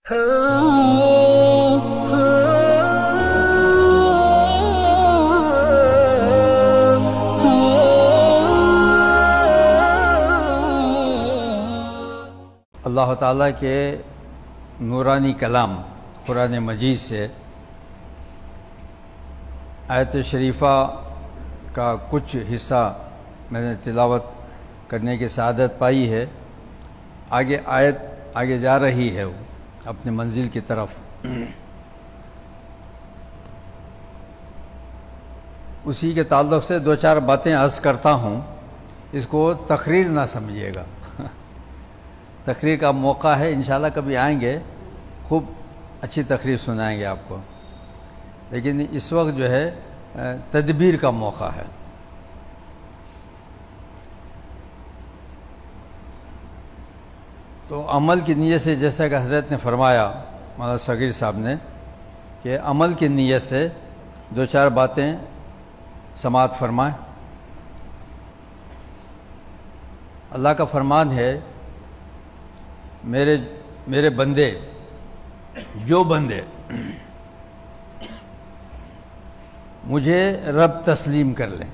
اللہ تعالیٰ کے نورانی کلام قرآن مجید سے آیت شریفہ کا کچھ حصہ میں نے تلاوت کرنے کی سعادت پائی ہے۔ آیت آگے جا رہی ہے وہ اپنے منزل کی طرف۔ اسی کے تعلق سے دو چار باتیں عرض کرتا ہوں، اس کو تقریر نہ سمجھیے گا۔ تقریر کا موقع ہے، انشاءاللہ کبھی آئیں گے، خوب اچھی تقریر سنائیں گے آپ کو، لیکن اس وقت جو ہے تدبیر کا موقع ہے۔ تو عمل کی نیت سے، جیسا کہ حضرت نے فرمایا مولانا صغیر صاحب نے، کہ عمل کی نیت سے دو چار باتیں سماعت فرمائیں۔ اللہ کا فرمان ہے، میرے بندے، جو بندے مجھے رب تسلیم کر لیں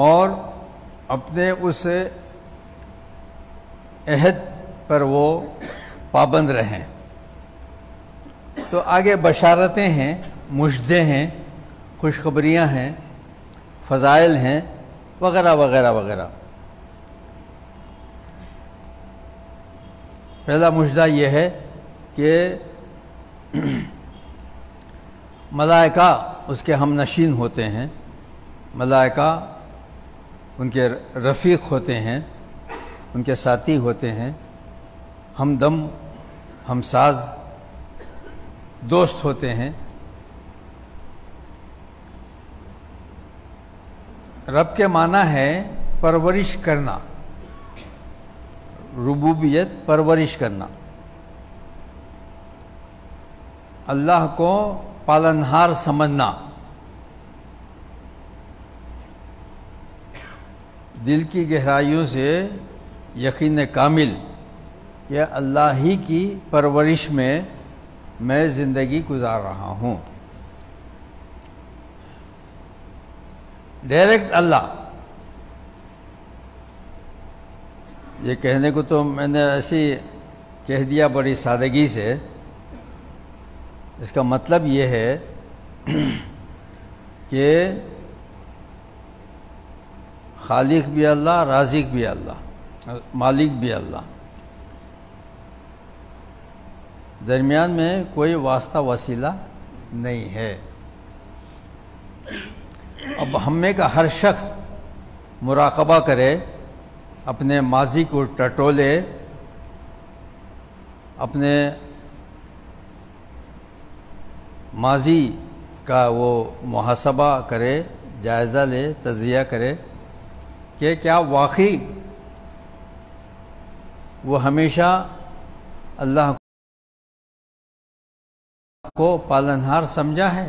اور اپنے اس عہد پر وہ پابند رہیں، تو آگے بشارتیں ہیں، مشدیں ہیں، خوشخبریاں ہیں، فضائل ہیں، وغیرہ وغیرہ وغیرہ۔ پہلا مشدہ یہ ہے کہ ملائکہ اس کے ہم نشین ہوتے ہیں، ملائکہ ان کے رفیق ہوتے ہیں، ان کے ساتھی ہوتے ہیں، ہمدم، ہمساز، دوست ہوتے ہیں۔ رب کے معنی ہے پرورش کرنا، ربوبیت پرورش کرنا، اللہ کو پالنہار سمجھنا، دل کی گہرائیوں سے یقین کامل کہ اللہ ہی کی پرورش میں زندگی گزار رہا ہوں۔ ڈائریکٹ اللہ، یہ کہنے کو تو میں نے ایسی کہہ دیا بڑی سادگی سے، اس کا مطلب یہ ہے کہ خالق بھی اللہ، رازق بھی اللہ، مالک بھی اللہ، درمیان میں کوئی واسطہ وسیلہ نہیں ہے۔ اب ہم میں کا ہر شخص مراقبہ کرے، اپنے ماضی کو ٹٹولے، اپنے ماضی کا وہ محاسبہ کرے، جائزہ لے، تجزیہ کرے کہ کیا واقعی وہ ہمیشہ اللہ کو پالنہار سمجھا ہے؟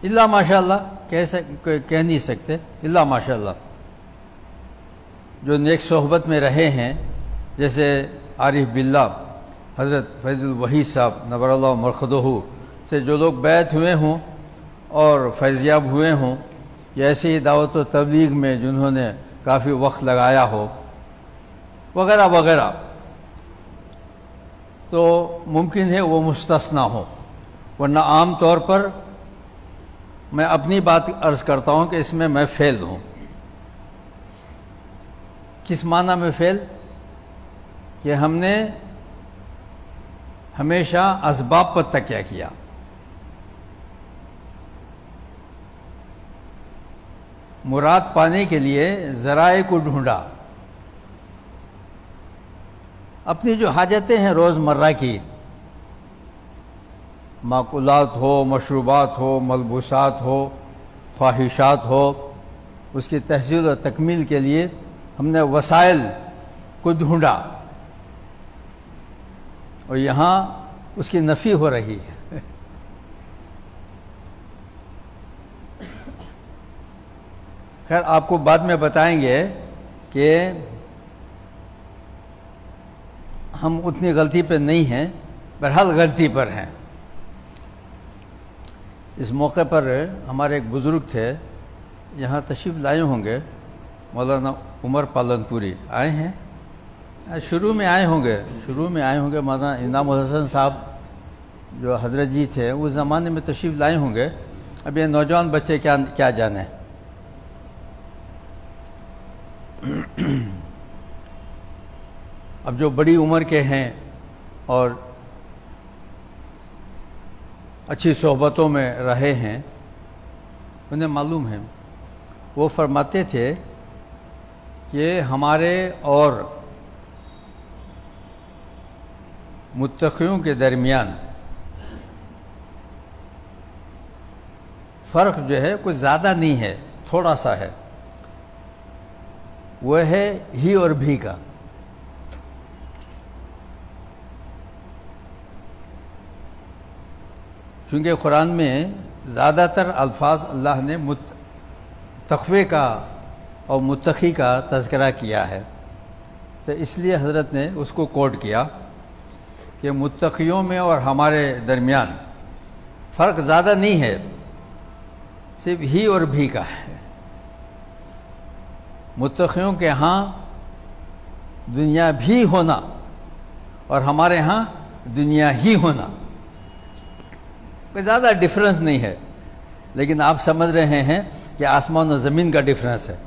اللہ ماشاء اللہ کہہ نہیں سکتے، اللہ ماشاء اللہ۔ جو نیک صحبت میں رہے ہیں، جیسے عارف باللہ حضرت فیض الوحی صاحب نور اللہ مرقدہ سے جو لوگ بیعت ہوئے ہوں اور فیضیاب ہوئے ہوں، یا ایسے ہی دعوت و تبلیغ میں جنہوں نے کافی وقت لگایا ہو، وغیرہ وغیرہ، تو ممکن ہے وہ مستثنیٰ ہو، ورنہ عام طور پر میں اپنی بات عرض کرتا ہوں کہ اس میں فیل ہوں۔ کس معنی میں فیل؟ کہ ہم نے ہمیشہ اسباب پر تکیہ کیا، مراد پانے کے لیے ذرائع کو ڈھونڈا، اپنی جو حاجتیں ہیں روزمرہ کی، معقولات ہو، مشروبات ہو، ملبوسات ہو، خواہشات ہو، اس کی تحصیل و تکمیل کے لیے ہم نے وسائل کو ڈھونڈا، اور یہاں اس کی نفی ہو رہی ہے۔ خیر آپ کو بعد میں بتائیں گے کہ ہم اتنی غلطی پہ نہیں ہیں، بہرحال غلطی پر ہیں۔ اس موقع پر ہمارے ایک بزرگ تھے، یہاں تشریف لائے ہوں گے، مولانا عمر پالن پوری آئے ہیں، شروع میں آئے ہوں گے مولانا انعام الحسن صاحب جو حضرت جی تھے اس زمانے میں تشریف لائے ہوں گے۔ اب یہ نوجوان بچے کیا جانیں۔ اب جو بڑی عمر کے ہیں اور اچھی صحبتوں میں رہے ہیں، انہیں معلوم ہے، وہ فرماتے تھے کہ ہمارے اور متقیوں کے درمیان فرق جو ہے کچھ زیادہ نہیں ہے، تھوڑا سا ہے، وہ ہے ہی اور بھی کا۔ چونکہ قرآن میں زیادہ تر الفاظ اللہ نے تقوی کا اور متقی کا تذکرہ کیا ہے، تو اس لیے حضرت نے اس کو کوٹ کیا کہ متقیوں میں اور ہمارے درمیان فرق زیادہ نہیں ہے، صرف ہی اور بھی کا ہے۔ متقیوں کے ہاں دنیا بھی ہونا اور ہمارے ہاں دنیا ہی ہونا، کوئی زیادہ ڈفرنس نہیں ہے، لیکن آپ سمجھ رہے ہیں کہ آسمان و زمین کا ڈفرنس ہے۔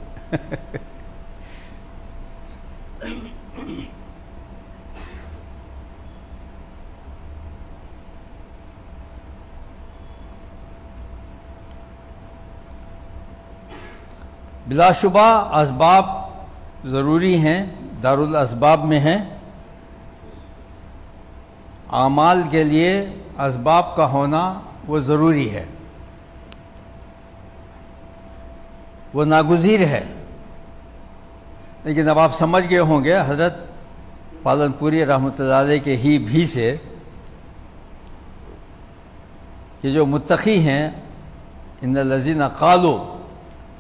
بلا شبہ اسباب ضروری ہیں، دارالاسباب میں ہیں۔ اعمال کے لیے اسباب کا ہونا وہ ضروری ہے، وہ ناگزیر ہے۔ لیکن اب آپ سمجھ گئے ہوں گے حضرت پالن پوری رحمۃ اللہ علیہ کے ہی بھی سے کہ جو متقی ہیں، ان الذین قالوا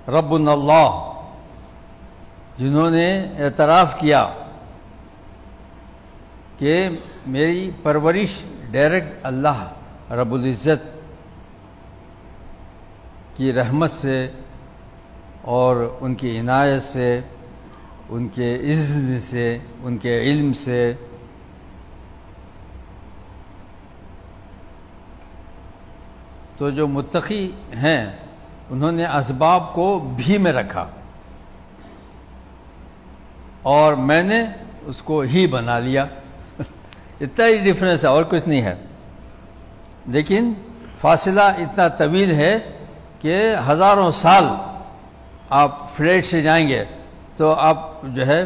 ربنا اللہ، جنہوں نے اعتراف کیا کہ میری پرورش ڈائریکٹ اللہ رب العزت کی رحمت سے اور ان کی عنایت سے، ان کے اذن سے، ان کے علم سے، تو جو متقی ہیں انہوں نے اسباب کو بھی میں رکھا اور میں نے اس کو ہی بنا لیا۔ اتنا ہی ڈفرینس ہے اور کچھ نہیں ہے، لیکن فاصلہ اتنا طویل ہے کہ ہزاروں سال آپ فلیٹ سے جائیں گے تو آپ جو ہے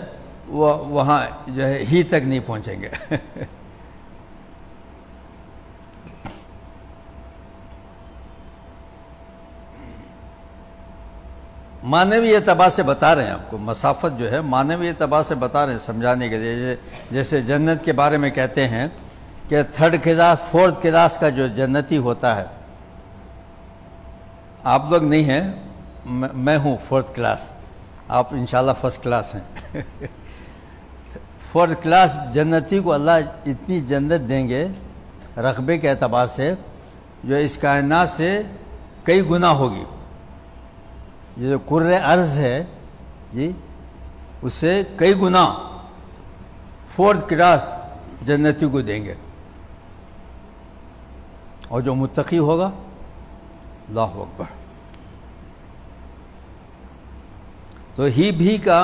وہاں جو ہے ہی تک نہیں پہنچیں گے۔ معنوی اعتبار سے بتا رہے ہیں آپ کو، مسافت جو ہے معنوی اعتبار سے بتا رہے ہیں سمجھانے کے لیے۔ جیسے جنت کے بارے میں کہتے ہیں کہ تھرڈ کلاس فورتھ کلاس کا جو جنتی ہوتا ہے، آپ لوگ نہیں ہیں، میں ہوں فورتھ کلاس، آپ انشاءاللہ فرسٹ کلاس ہیں۔ فورتھ کلاس جنتی کو اللہ اتنی جنت دیں گے رقبے کے اعتبار سے جو اس کائنات سے کئی گنا ہوگی۔ یہ جو کرۂ ارض ہے جی، اس سے کئی گنا فورتھ کلاس جنتی کو دیں گے، اور جو متقی ہوگا، اللہ اکبر۔ تو ہی بھی کا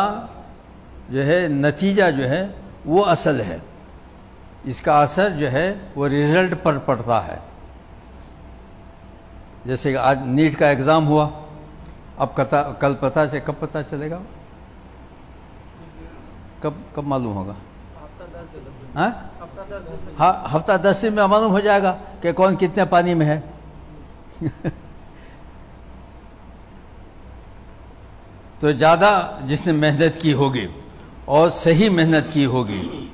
جو ہے نتیجہ جو ہے وہ اصل ہے، اس کا اثر جو ہے وہ رزلٹ پر پڑتا ہے۔ جیسے کہ آج نیٹ کا ایگزام ہوا، اب کل کب پتہ چلے گا؟ کب معلوم ہوگا؟ ہاں، ہفتہ 10 دن میں معلوم ہو جائے گا کہ کون کتنے پانی میں ہے۔ تو زیادہ جس نے محنت کی ہوگی اور صحیح محنت کی ہوگی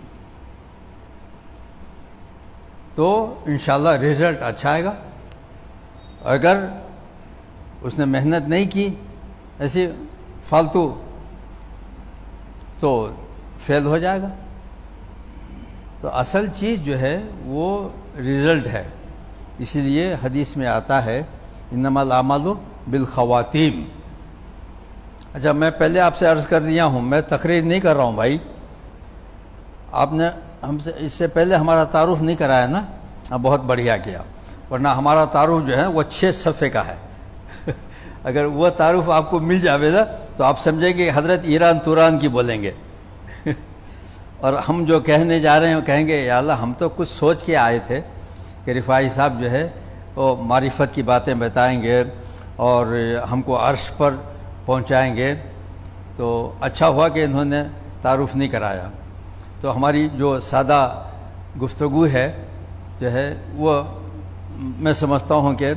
تو انشاءاللہ رزلٹ اچھا آئے گا۔ اگر اس نے محنت نہیں کی، ایسے فالتو تو فیل ہو جائے گا. تو اصل چیز جو ہے وہ رزلٹ ہے. اسی لیے حدیث میں آتا ہے انما الاعمال بالخواتیم. اچھا، میں پہلے آپ سے عرض کر دیا ہوں، میں تقریر نہیں کر رہا ہوں بھائی. آپ نے ہم سے اس سے پہلے ہمارا تعارف نہیں کرایا نا، بہت بڑھیا کیا. ورنہ ہمارا تعارف جو ہے وہ 6 صفحے کا ہے. اگر وہ تعارف آپ کو مل جاوے نا تو آپ سمجھیں کہ حضرت ایران توران کی بولیں گے. اور ہم جو کہنے جا رہے ہیں وہ کہیں گے یا اللہ ہم تو کچھ سوچ کے آئے تھے کہ رفاعی صاحب جو ہے وہ معرفت کی باتیں بتائیں گے اور ہم کو عرش پر پہنچائیں گے. تو اچھا ہوا کہ انہوں نے تعارف نہیں کرایا. تو ہماری جو سادہ گفتگو ہے جو ہے وہ میں سمجھتا ہوں کہ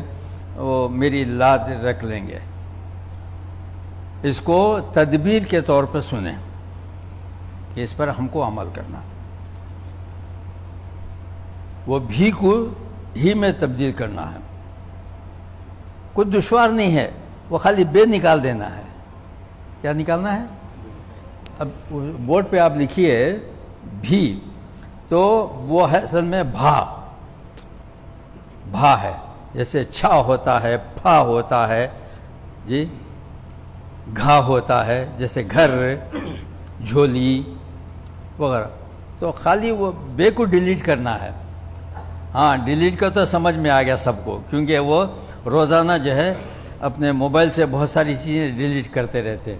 وہ میری لاد رکھ لیں گے. اس کو تدبیر کے طور پہ سنیں کہ اس پر ہم کو عمل کرنا. وہ بھی کو ہی میں تبدیل کرنا ہے. کچھ دشوار نہیں ہے، وہ خالی بے نکال دینا ہے. کیا نکالنا ہے؟ اب بورڈ پہ آپ لکھیے بھی، تو وہ ہے اصل میں بھا ہے. جیسے چھا ہوتا ہے، پھا ہوتا ہے، جی گھا ہوتا ہے، جیسے گھر، جھولی وغیرہ. تو خالی وہ بے کو ڈیلیٹ کرنا ہے. ہاں، ڈیلیٹ کا تو سمجھ میں آ گیا سب کو، کیونکہ وہ روزانہ جو ہے اپنے موبائل سے بہت ساری چیزیں ڈیلیٹ کرتے رہتے.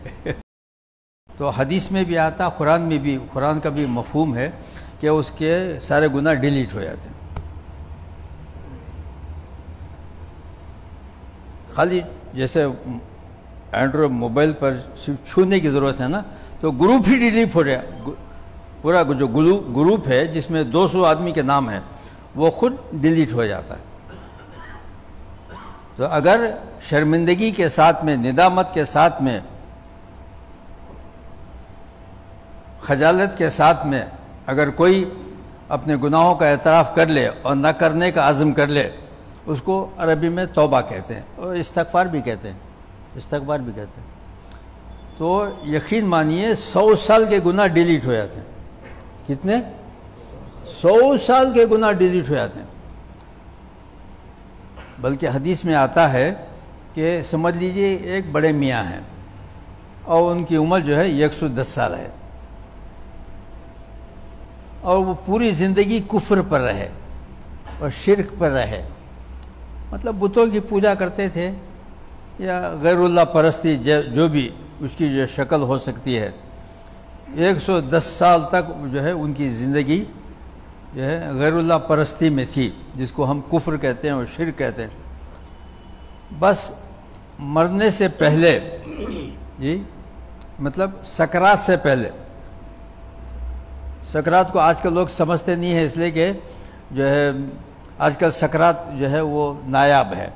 تو حدیث میں بھی آتا، قرآن میں بھی، قرآن کا بھی مفہوم ہے کہ اس کے سارے گناہ ڈیلیٹ ہو جاتے ہیں. خالی جیسے اینڈرائڈ موبائل پر چھونے کی ضرورت ہے نا، تو گروپ ہی ڈیلیٹ ہو رہا ہے. پورا جو گروپ ہے جس میں 200 آدمی کے نام ہیں وہ خود ڈیلیٹ ہو جاتا ہے. تو اگر شرمندگی کے ساتھ میں، ندامت کے ساتھ میں، خجالت کے ساتھ میں اگر کوئی اپنے گناہوں کا اعتراف کر لے اور نہ کرنے کا عزم کر لے، اس کو عربی میں توبہ کہتے ہیں اور استغفار بھی کہتے ہیں. تو یقین مانیے 100 سال کے گناہ ڈیلیٹ ہو جاتے ہیں. کتنے؟ 100 سال کے گناہ ڈیلیٹ ہو جاتے ہیں. بلکہ حدیث میں آتا ہے کہ سمجھ لیجئے ایک بڑے میاں ہیں اور ان کی عمر جو ہے 110 سال ہے، اور وہ پوری زندگی کفر پر رہے اور شرک پر رہے. مطلب بتوں کی پوجا کرتے تھے یا غیر اللہ پرستی، جو بھی اس کی جو شکل ہو سکتی ہے. 110 سال تک جو ہے ان کی زندگی جو ہے غیر اللہ پرستی میں تھی، جس کو ہم کفر کہتے ہیں اور شرک کہتے ہیں. بس مرنے سے پہلے، جی مطلب سکرات سے پہلے. سکرات کو آج کل لوگ سمجھتے نہیں ہیں، اس لیے کہ جو ہے آج کل سکرات جو ہے وہ نایاب ہے.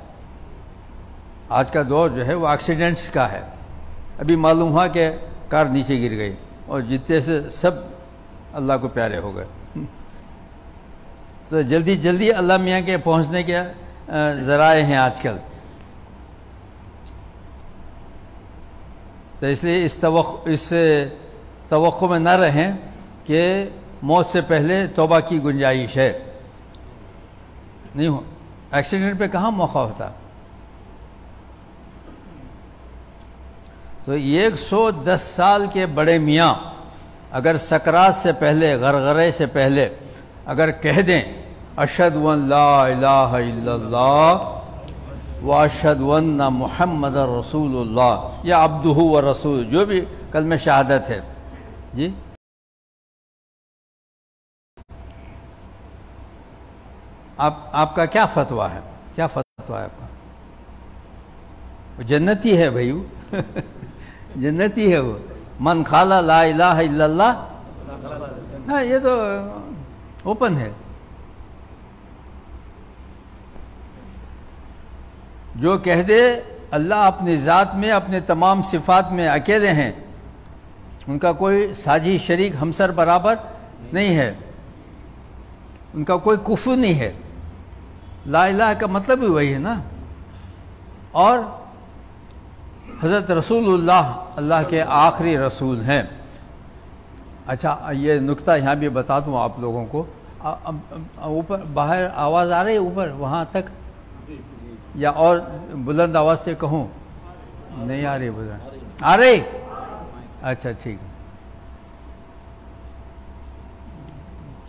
آج کا دور جو ہے وہ ایکسیڈنٹس کا ہے. ابھی معلوم ہوا کہ کار نیچے گر گئی اور جتنے سے سب اللہ کو پیارے ہو گئے. تو جلدی جلدی اللہ میاں کے پہنچنے کے ذرائع ہیں آج کل. تو اس لیے اس توقع میں نہ رہیں کہ موت سے پہلے توبہ کی گنجائش ہے. نہیں ہو، ایکسیڈنٹ پہ کہاں موقع ہوتا. تو 110 سال کے بڑے میاں اگر سکرات سے پہلے، غرغرے سے پہلے اگر کہہ دیں اشہد ان لا الہ الا اللہ واشہد ان محمد رسول اللہ یا عبدہ و رسول، جو بھی کلمہ شہادت ہے، جی آپ کا کیا فتویٰ ہے؟ کیا فتویٰ ہے آپ کا؟ جنتی ہے بھائی، جنتی ہے وہ. من قال لا الہ الا اللہ، ہاں یہ تو اوپن ہے. جو کہہ دے اللہ اپنی ذات میں، اپنے تمام صفات میں اکیلے ہیں، ان کا کوئی ساجی شریک ہمسر برابر نہیں ہے، ان کا کوئی کفر نہیں ہے. لا الہ کا مطلب ہی وہی ہے نا. اور حضرت رسول اللہ اللہ کے آخری رسول ہیں. اچھا یہ نکتہ یہاں بھی بتا دوں آپ لوگوں کو. اوپر باہر آواز آ رہی ہے اوپر وہاں تک یا اور بلند آواز سے کہوں؟ نہیں آ رہی بلند آ رہی؟ اچھا ٹھیک.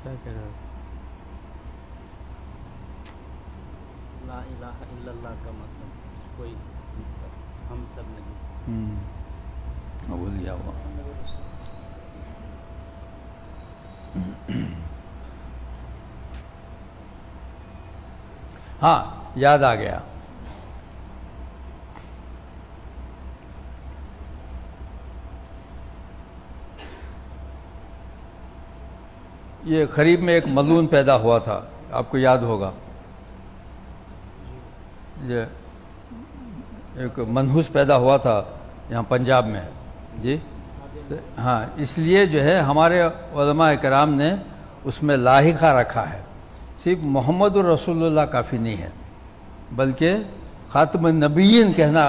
کیا کہہ رہا تھا؟ لا الہ الا اللہ کا مطلب کوئی ہم سب نہیں. بھول گیا وہ. ہاں یاد آ گیا. یہ قریب میں ایک ملعون پیدا ہوا تھا، آپ کو یاد ہوگا. یہ ایک منحوس پیدا ہوا تھا یہاں پنجاب میں. جی ہاں، اس لیے جو ہے ہمارے علماء کرام نے اس میں لاحقہ رکھا ہے. صرف محمد الرسول اللہ کافی نہیں ہے، بلکہ خاتم النبیین کہنا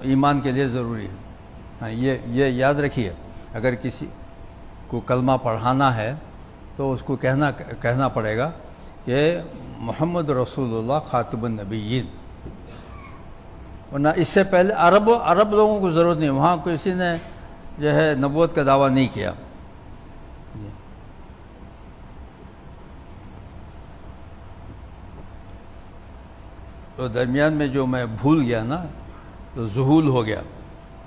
ایمان کے لیے ضروری ہے. ہاں یہ یاد رکھیے، اگر کسی کو کلمہ پڑھانا ہے تو اس کو کہنا پڑے گا کہ محمد رسول اللہ خاتم النبیین. ورنہ اس سے پہلے عرب لوگوں کو ضرورت نہیں، وہاں کسی نے جو ہے نبوت کا دعویٰ نہیں کیا. تو درمیان میں جو میں بھول گیا نا، تو ذہول ہو گیا.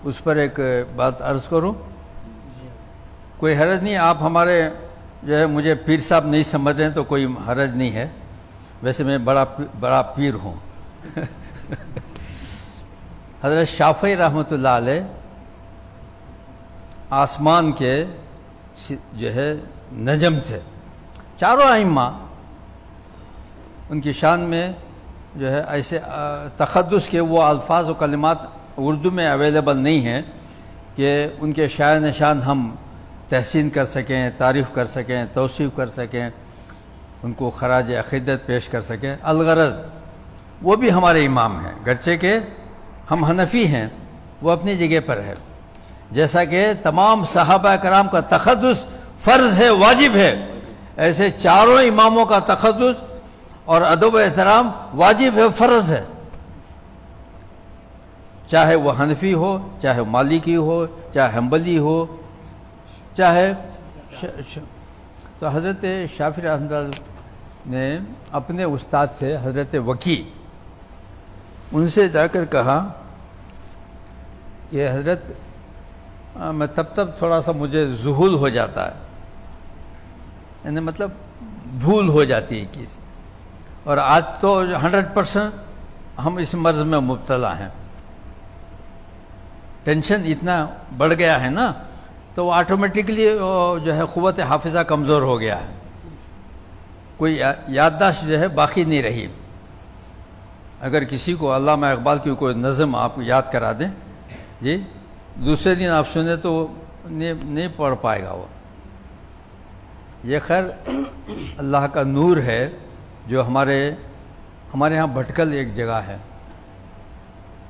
اس پر ایک بات عرض کروں. کوئی حرج نہیں، آپ ہمارے جو ہے مجھے پیر صاحب نہیں سمجھ رہے ہیں تو کوئی حرج نہیں ہے. ویسے میں بڑا پیر ہوں. حضرت شافعی رحمۃ اللہ علیہ آسمان کے جو ہے نجم تھے. چاروں ائمہ ان کی شان میں جو ہے ایسے تقدس کے وہ الفاظ و کلمات اردو میں اویلیبل نہیں ہیں کہ ان کے شاعر نشان ہم تحسین کر سکیں، تعریف کر سکیں، توصیف کر سکیں، ان کو خراج عقیدت پیش کر سکیں. الغرض وہ بھی ہمارے امام ہیں، گرچہ کہ ہم حنفی ہیں، وہ اپنی جگہ پر ہے. جیسا کہ تمام صحابہ کرام کا تقدس فرض ہے، واجب ہے، ایسے چاروں اماموں کا تقدس اور ادب و احترام واجب ہے، فرض ہے. چاہے وہ حنفی ہو، چاہے مالکی ہو، چاہے حنبلی ہو، چاہے تو حضرت شافعی رحمۃ اللہ نے اپنے استاد تھے حضرت وکی، ان سے جا کر کہا کہ حضرت میں تب تھوڑا سا مجھے ذہول ہو جاتا ہے، یعنی مطلب بھول ہو جاتی ہے کسی، اور آج تو 100% ہم اس مرض میں مبتلا ہیں. ٹینشن اتنا بڑھ گیا ہے نا، تو وہ آٹومیٹکلی جو ہے قوت حافظہ کمزور ہو گیا ہے، کوئی یادداشت جو ہے باقی نہیں رہی. اگر کسی کو علامہ اقبال کی کوئی نظم آپ کو یاد کرا دیں جی، دوسرے دن آپ سنیں تو نہیں پڑھ پائے گا وہ. یہ خیر اللہ کا نور ہے جو ہمارے ہاں بھٹکل ایک جگہ ہے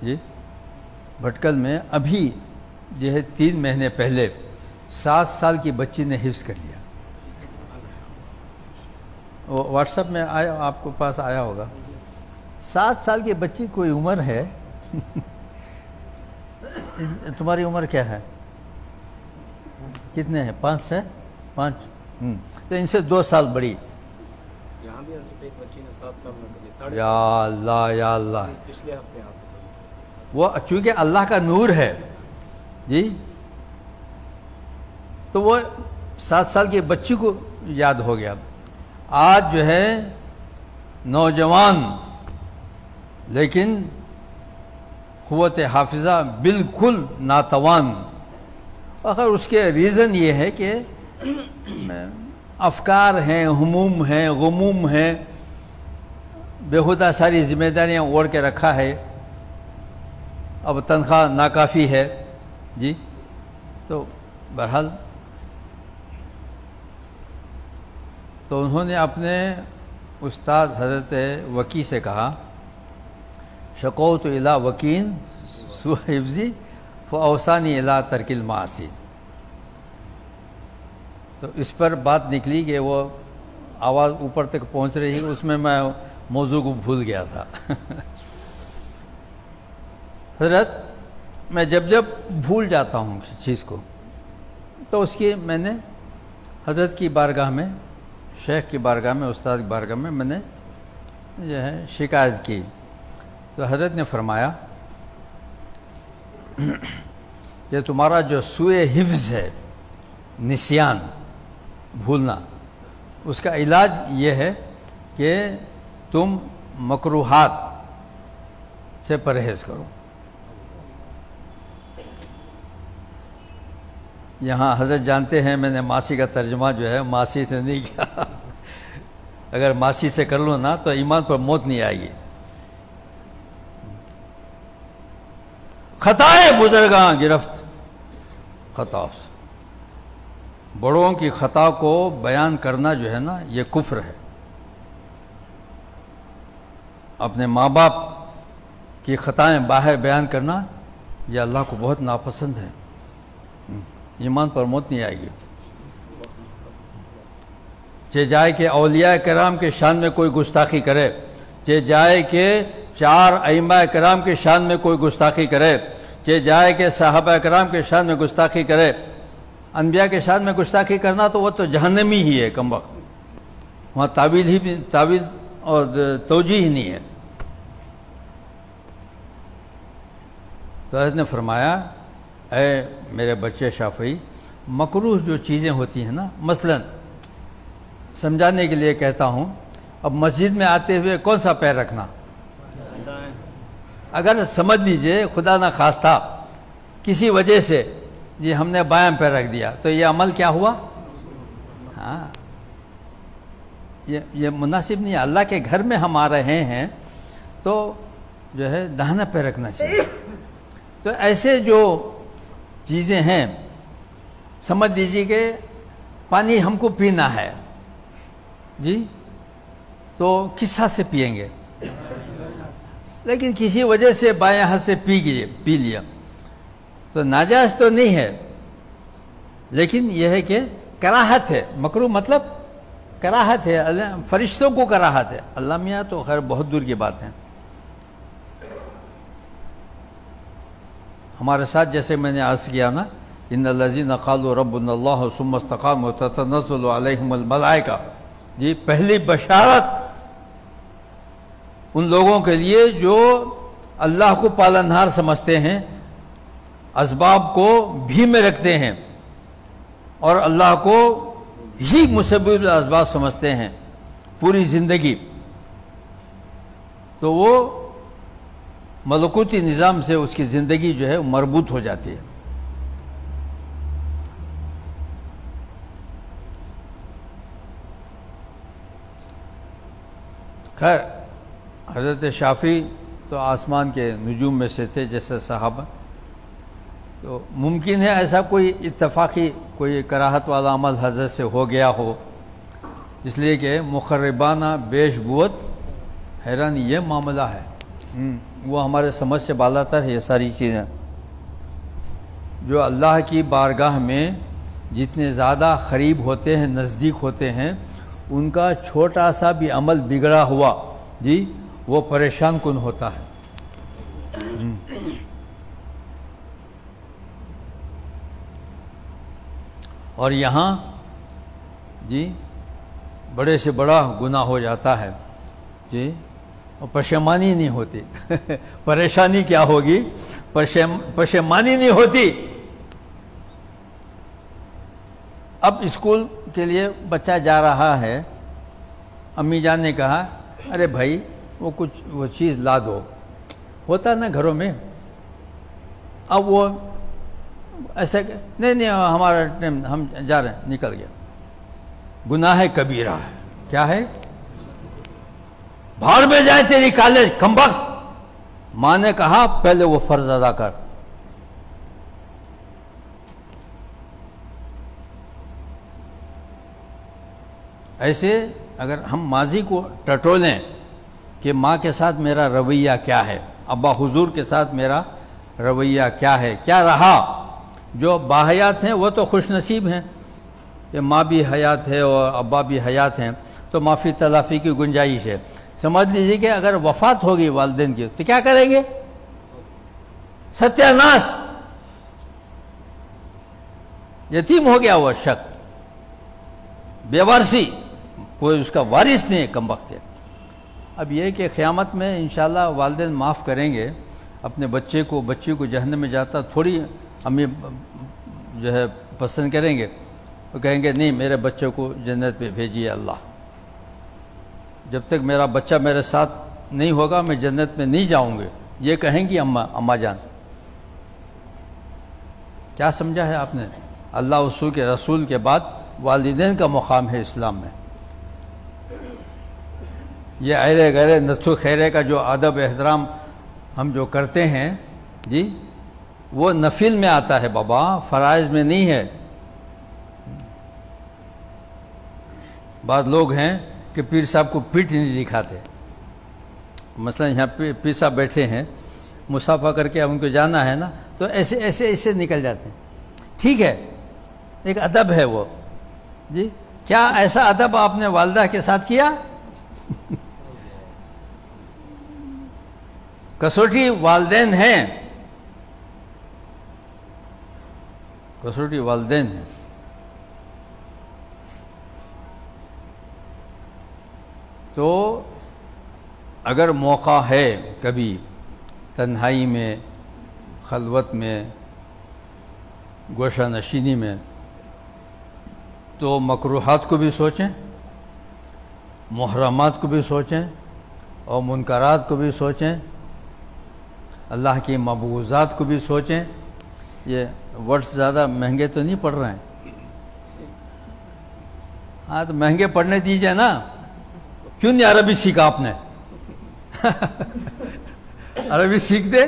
جی. بھٹکل میں ابھی جو ہے 3 مہینے پہلے 7 سال کی بچی نے حفظ کر لیا. وہ واٹس ایپ میں آیا، آپ کو پاس آیا ہوگا. 7 سال کی بچی کوئی عمر ہے؟ تمہاری عمر کیا ہے؟ کتنے ہیں؟ 5 سے 5 تو ان سے 2 سال بڑی. یہاں بھی ایک بچی نے 7 سال میں، یا اللہ یا اللہ. پچھلے ہفتے وہ چونکہ اللہ کا نور ہے جی، تو وہ 7 سال کی بچی کو یاد ہو گیا. آج جو ہے نوجوان لیکن قوت حافظہ بالکل ناتوان. آخر اس کے ریزن یہ ہے کہ افکار ہیں، ہموم ہیں، غموم ہیں، بےہودہ ساری ذمہ داریاں اوڑھ کے رکھا ہے. اب تنخواہ ناکافی ہے جی. تو بہرحال تو انہوں نے اپنے استاد حضرت وکی سے کہا، شکوت الی وکین سوء حفظی فاوصانی الی ترک المعاصی. تو اس پر بات نکلی کہ وہ آواز اوپر تک پہنچ رہی ہے، اس میں موضوع کو بھول گیا تھا۔ حضرت میں جب بھول جاتا ہوں کسی چیز کو تو اس کی میں نے حضرت کی بارگاہ میں، شیخ کی بارگاہ میں، استاد کی بارگاہ میں نے جو ہے شکایت کی، تو حضرت نے فرمایا کہ تمہارا جو سوء حفظ ہے، نسیان، بھولنا، اس کا علاج یہ ہے کہ تم مکروہات سے پرہیز کرو۔ یہاں حضرت جانتے ہیں میں نے ماسی کا ترجمہ جو ہے ماسی سے نہیں کیا، اگر ماسی سے کر لوں نا تو ایمان پر موت نہیں آئے گی۔ خطائے بزرگاں گرفت خطا، بڑوں کی خطا کو بیان کرنا جو ہے نا یہ کفر ہے۔ اپنے ماں باپ کی خطائیں باہر بیان کرنا یہ اللہ کو بہت ناپسند ہے، ایمان پر موت نہیں آئے گی۔ چہ جائے کہ اولیاء کرام کے شان میں کوئی گستاخی کرے، چہ جائے کہ 4 ائمہ کرام کے شان میں کوئی گستاخی کرے، چہ جائے کہ صحابہ کرام کے شان میں گستاخی کرے، انبیاء کے شان میں گستاخی کرنا تو وہ تو جہنمی ہی ہے کم وقت، وہاں تعویل اور توجیہ ہی نہیں ہے۔ تو حضرت نے فرمایا اے میرے بچے شافعی، مکروہ جو چیزیں ہوتی ہیں نا، مثلا سمجھانے کے لیے کہتا ہوں، اب مسجد میں آتے ہوئے کون سا پیر رکھنا؟ اگر سمجھ لیجئے خدا نہ خواستہ کسی وجہ سے جی ہم نے بایاں پیر رکھ دیا تو یہ عمل کیا ہوا؟ ہاں یہ مناسب نہیں ہے۔ اللہ کے گھر میں ہم آ رہے ہیں تو جو ہے داہنا پیر رکھنا چاہیے۔ تو ایسے جو چیزیں ہیں، سمجھ لیجیے کہ پانی ہم کو پینا ہے جی، تو کس ہاتھ سے پئیں گے؟ لیکن کسی وجہ سے بائیں ہاتھ سے پی لیا تو ناجائز تو نہیں ہے، لیکن یہ ہے کہ کراہت ہے۔ مکروہ مطلب کراہت ہے، فرشتوں کو کراہت ہے، اللہ میاں تو خیر بہت دور کی بات ہے۔ ہمارے ساتھ جیسے میں نے عرض کیا نا، ان الذین قالوا ربنا اللہ ثم استقاموا تتنزل علیہم الملائکہ، جی پہلی بشارت ان لوگوں کے لیے جو اللہ کو پالنہار سمجھتے ہیں، اسباب کو بھی میں رکھتے ہیں اور اللہ کو ہی مسبب الاسباب سمجھتے ہیں پوری زندگی، تو وہ ملکوتی نظام سے اس کی زندگی جو ہے مربوط ہو جاتی ہے۔ خیر حضرت شافعی تو آسمان کے نجوم میں سے تھے جیسے صحابہ، تو ممکن ہے ایسا کوئی اتفاقی کوئی کراہت والا عمل حضرت سے ہو گیا ہو، اس لیے کہ مخربانہ بیش بوت حیران یہ معاملہ ہے، وہ ہمارے سمجھ سے بالا تر ہے۔ یہ ساری چیزیں جو اللہ کی بارگاہ میں جتنے زیادہ قریب ہوتے ہیں، نزدیک ہوتے ہیں، ان کا چھوٹا سا بھی عمل بگڑا ہوا جی وہ پریشان کن ہوتا ہے۔ اور یہاں جی بڑے سے بڑا گناہ ہو جاتا ہے جی، اور پشیمانی نہیں ہوتی۔ پریشانی کیا ہوگی؟ پشیمانی نہیں ہوتی۔ اب اسکول کے لیے بچہ جا رہا ہے، امی جان نے کہا ارے بھائی وہ چیز لا دو، ہوتا نا گھروں میں۔ اب وہ ایسا کہ نہیں ہمارا ٹائم، ہم جا رہے ہیں، نکل گیا۔ گناہ کبیرہ ہے۔ کیا ہے؟ بھاڑ میں جائے تیری کالج کمبخت۔ ماں نے کہا پہلے وہ فرض ادا کر۔ ایسے اگر ہم ماضی کو ٹٹولیں کہ ماں کے ساتھ میرا رویہ کیا ہے، ابا حضور کے ساتھ میرا رویہ کیا ہے، کیا رہا، جو باحیات ہیں وہ تو خوش نصیب ہیں، کہ ماں بھی حیات ہے اور ابا بھی حیات ہیں تو معافی تلافی کی گنجائش ہے. سمجھ لیجیے کہ اگر وفات ہوگی والدین کی تو کیا کریں گے؟ ستیہ ناس، یتیم ہو گیا وہ شخص، بے وارثی، کوئی اس کا وارث نہیں ہے، کم وقت ہے. اب یہ کہ قیامت میں انشاءاللہ والدین معاف کریں گے اپنے بچے کو جہنم میں جاتا تھوڑی امی جو ہے پسند کریں گے، وہ کہیں گے نہیں میرے بچے کو جنت پہ بھیجیے اللہ، جب تک میرا بچہ میرے ساتھ نہیں ہوگا میں جنت میں نہیں جاؤں گے، یہ کہیں گی اماں جان. کیا سمجھا ہے آپ نے؟ اللہ اس کے رسول کے بعد والدین کا مقام ہے اسلام میں. یہ ایرے گرے نتھو خیرے کا جو ادب احترام ہم جو کرتے ہیں جی، وہ نفل میں آتا ہے بابا، فرائض میں نہیں ہے. بعض لوگ ہیں کہ پیر صاحب کو پیٹ نہیں دکھاتے. مثلا یہاں پیر صاحب بیٹھے ہیں، مسافہ کر کے ان کو جانا ہے نا تو ایسے نکل جاتے ہیں. ٹھیک ہے، ایک ادب ہے وہ جی. کیا ایسا ادب آپ نے والدہ کے ساتھ کیا؟ کسوٹی والدین ہیں، کسوٹی والدین ہیں. تو اگر موقع ہے کبھی تنہائی میں، خلوت میں، گوشہ نشینی میں، تو مکروہات کو بھی سوچیں، محرمات کو بھی سوچیں اور منکرات کو بھی سوچیں، اللہ کی مبغوضات کو بھی سوچیں. یہ ورڈز زیادہ مہنگے تو نہیں پڑ رہے ہیں؟ ہاں تو مہنگے پڑھنے دیجئے نا. کیوں نہیں عربی سیکھا آپ نے؟ عربی سیکھ دے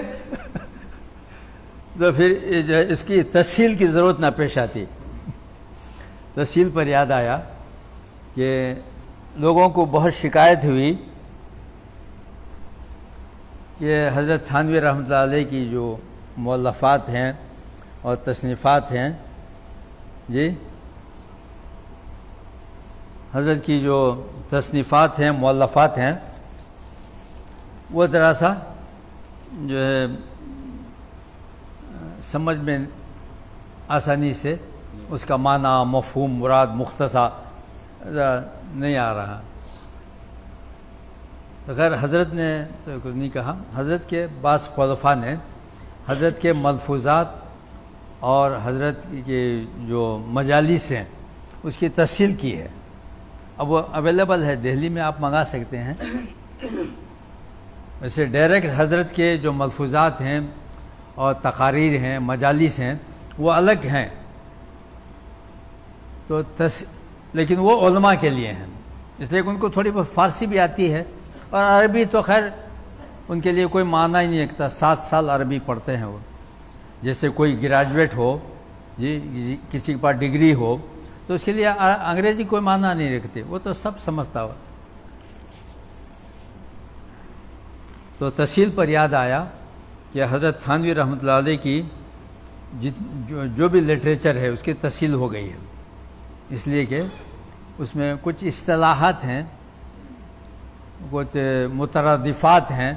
تو پھر اس کی تسہیل کی ضرورت نہ پیش آتی. تسہیل پر یاد آیا کہ لوگوں کو بہت شکایت ہوئی کہ حضرت تھانوی رحمۃ اللہ علیہ کی جو مؤلفات ہیں اور تصنیفات ہیں جی، حضرت کی جو تصنیفات ہیں، مؤلفات ہیں، وہ ذرا سا جو ہے سمجھ میں آسانی سے اس کا معنی، مفہوم، مراد، مختصر نہیں آ رہا. غیر حضرت نے تو کچھ نہیں کہا. حضرت کے بعض خلفاء نے حضرت کے ملفوظات اور حضرت کے جو مجالس ہیں اس کی تفصیل کی ہے. اب وہ اویلیبل ہے، دہلی میں آپ منگا سکتے ہیں. ویسے ڈائریکٹ حضرت کے جو ملفوظات ہیں اور تقاریر ہیں، مجالس ہیں، وہ الگ ہیں تو لیکن وہ علماء کے لیے ہیں، اس لیے کہ ان کو تھوڑی بہت فارسی بھی آتی ہے اور عربی تو خیر ان کے لیے کوئی معنی ہی نہیں رکھتا. 7 سال عربی پڑھتے ہیں وہ. جیسے کوئی گریجویٹ ہو جی، کسی کے پاس ڈگری ہو تو اس کے لیے انگریزی کوئی معنی نہیں رکھتے، وہ تو سب سمجھتا ہو. تو تفصیل پر یاد آیا کہ حضرت تھانوی رحمۃ اللہ علیہ کی جو بھی لٹریچر ہے اس کی تفصیل ہو گئی ہے، اس لیے کہ اس میں کچھ اصطلاحات ہیں، کچھ مترادفات ہیں.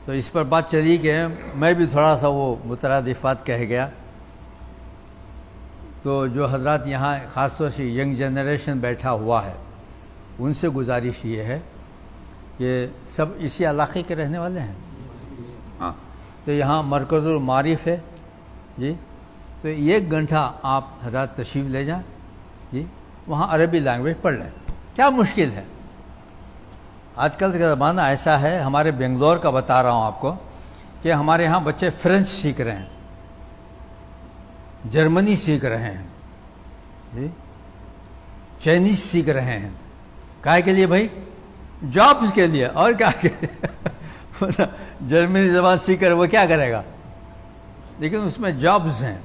تو اس پر بات چلی کہ میں بھی تھوڑا سا وہ مترادفات کہہ گیا. تو جو حضرات یہاں خاص طور سے ینگ جنریشن بیٹھا ہوا ہے ان سے گزارش یہ ہے کہ سب اسی علاقے کے رہنے والے ہیں. ہاں تو یہاں مرکز المعارف ہے جی، تو 1 گھنٹہ آپ حضرات تشریف لے جائیں جی، وہاں عربی لینگویج پڑھ لیں. کیا مشکل ہے؟ آج کل کا زمانہ ایسا ہے. ہمارے بنگلور کا بتا رہا ہوں آپ کو کہ ہمارے ہاں بچے فرینچ سیکھ رہے ہیں، جرمنی سیکھ رہے ہیں جی، چائنیز سیکھ رہے ہیں. کائے کے لیے بھائی؟ جابز کے لیے. اور کیا جرمنی زبان سیکھ کر وہ کیا کرے گا؟ لیکن اس میں جابز ہیں.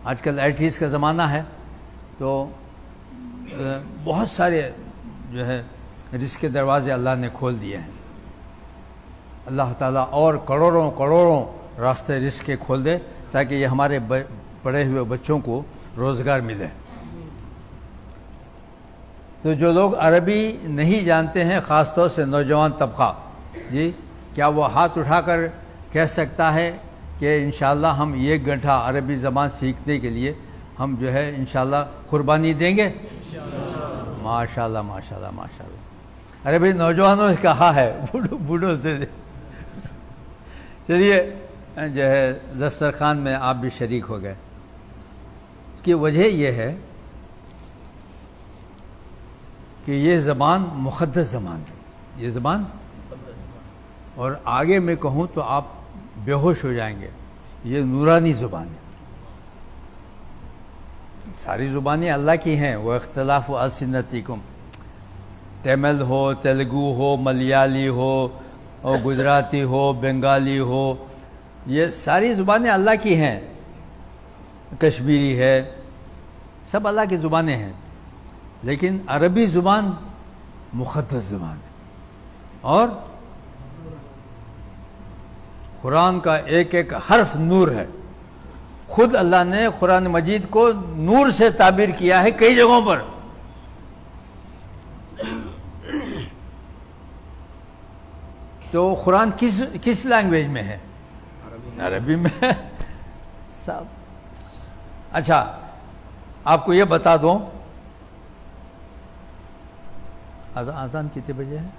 آج کل ITs کا زمانہ ہے تو بہت سارے جو ہے رزق کے دروازے اللہ نے کھول دیے ہیں. اللہ تعالیٰ اور کروڑوں راستے رزق کے کھول دے تاکہ یہ ہمارے پڑھے ہوئے بچوں کو روزگار ملے۔ تو جو لوگ عربی نہیں جانتے ہیں، خاص طور سے نوجوان طبقہ، جی کیا وہ ہاتھ اٹھا کر کہہ سکتا ہے کہ انشاءاللہ ہم 1 گھنٹہ عربی زبان سیکھنے کے لیے ہم جو ہے انشاءاللہ قربانی دیں گے؟ ماشاءاللہ ماشاءاللہ ماشاءاللہ۔ ارے بھائی نوجوانوں سے کہا ہے، بوڑھوں سے چلیے جو ہے دسترخوان میں آپ بھی شریک ہو گئے۔ اس کی وجہ یہ ہے کہ یہ زبان مقدس زبان ہے، یہ زبان، اور آگے میں کہوں تو آپ بے ہوش ہو جائیں گے، یہ نورانی زبان ہے۔ ساری زبانیں اللہ کی ہیں، وہ اختلاف السنتکم، تمل ہو، تیلگو ہو، ملیالی ہو، اور گجراتی ہو، بنگالی ہو، یہ ساری زبانیں اللہ کی ہیں، کشمیری ہے، سب اللہ کی زبانیں ہیں، لیکن عربی زبان مقدس زبان ہے، اور قرآن کا ایک ایک حرف نور ہے۔ خود اللہ نے قرآن مجید کو نور سے تعبیر کیا ہے کئی جگہوں پر۔ تو قرآن کس لینگویج میں ہے؟ عربی میں صاحب۔ اچھا آپ کو یہ بتا دوں، اذان کتنے بجے ہے؟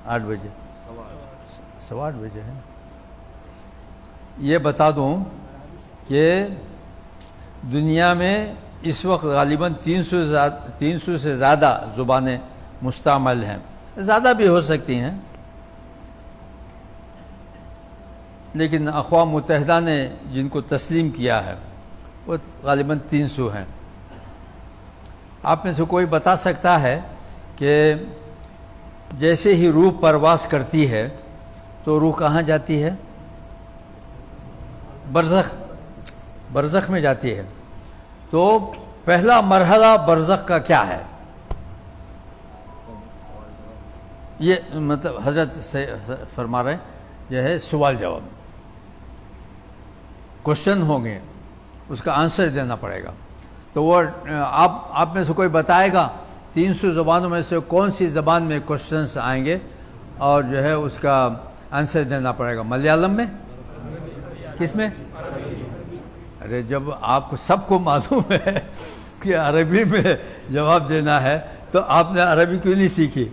8 بجے، 8:15 بجے ہے۔ یہ بتا دوں کہ دنیا میں اس وقت غالباً 300 سے زیادہ زبانیں مستعمل ہیں، زیادہ بھی ہو سکتی ہیں، لیکن اقوام متحدہ نے جن کو تسلیم کیا ہے وہ غالباً 300 ہیں۔ آپ میں سے کوئی بتا سکتا ہے کہ جیسے ہی روح پرواز کرتی ہے تو روح کہاں جاتی ہے؟ برزخ میں جاتی ہے۔ تو پہلا مرحلہ برزخ کا کیا ہے؟ یہ مطلب حضرت سے فرما رہے ہیں جو ہے سوال جواب، کوشچن ہوں گے، اس کا آنسر دینا پڑے گا۔ تو وہ آپ میں سے کوئی بتائے گا 300 زبانوں میں سے کون سی زبان میں کوشچنس آئیں گے اور جو ہے اس کا آنسر دینا پڑے گا؟ ملیالم میں؟ کس میں؟ ارے جب آپ کو سب کو معلوم ہے کہ عربی میں جواب دینا ہے تو آپ نے عربی کیوں نہیں سیکھی؟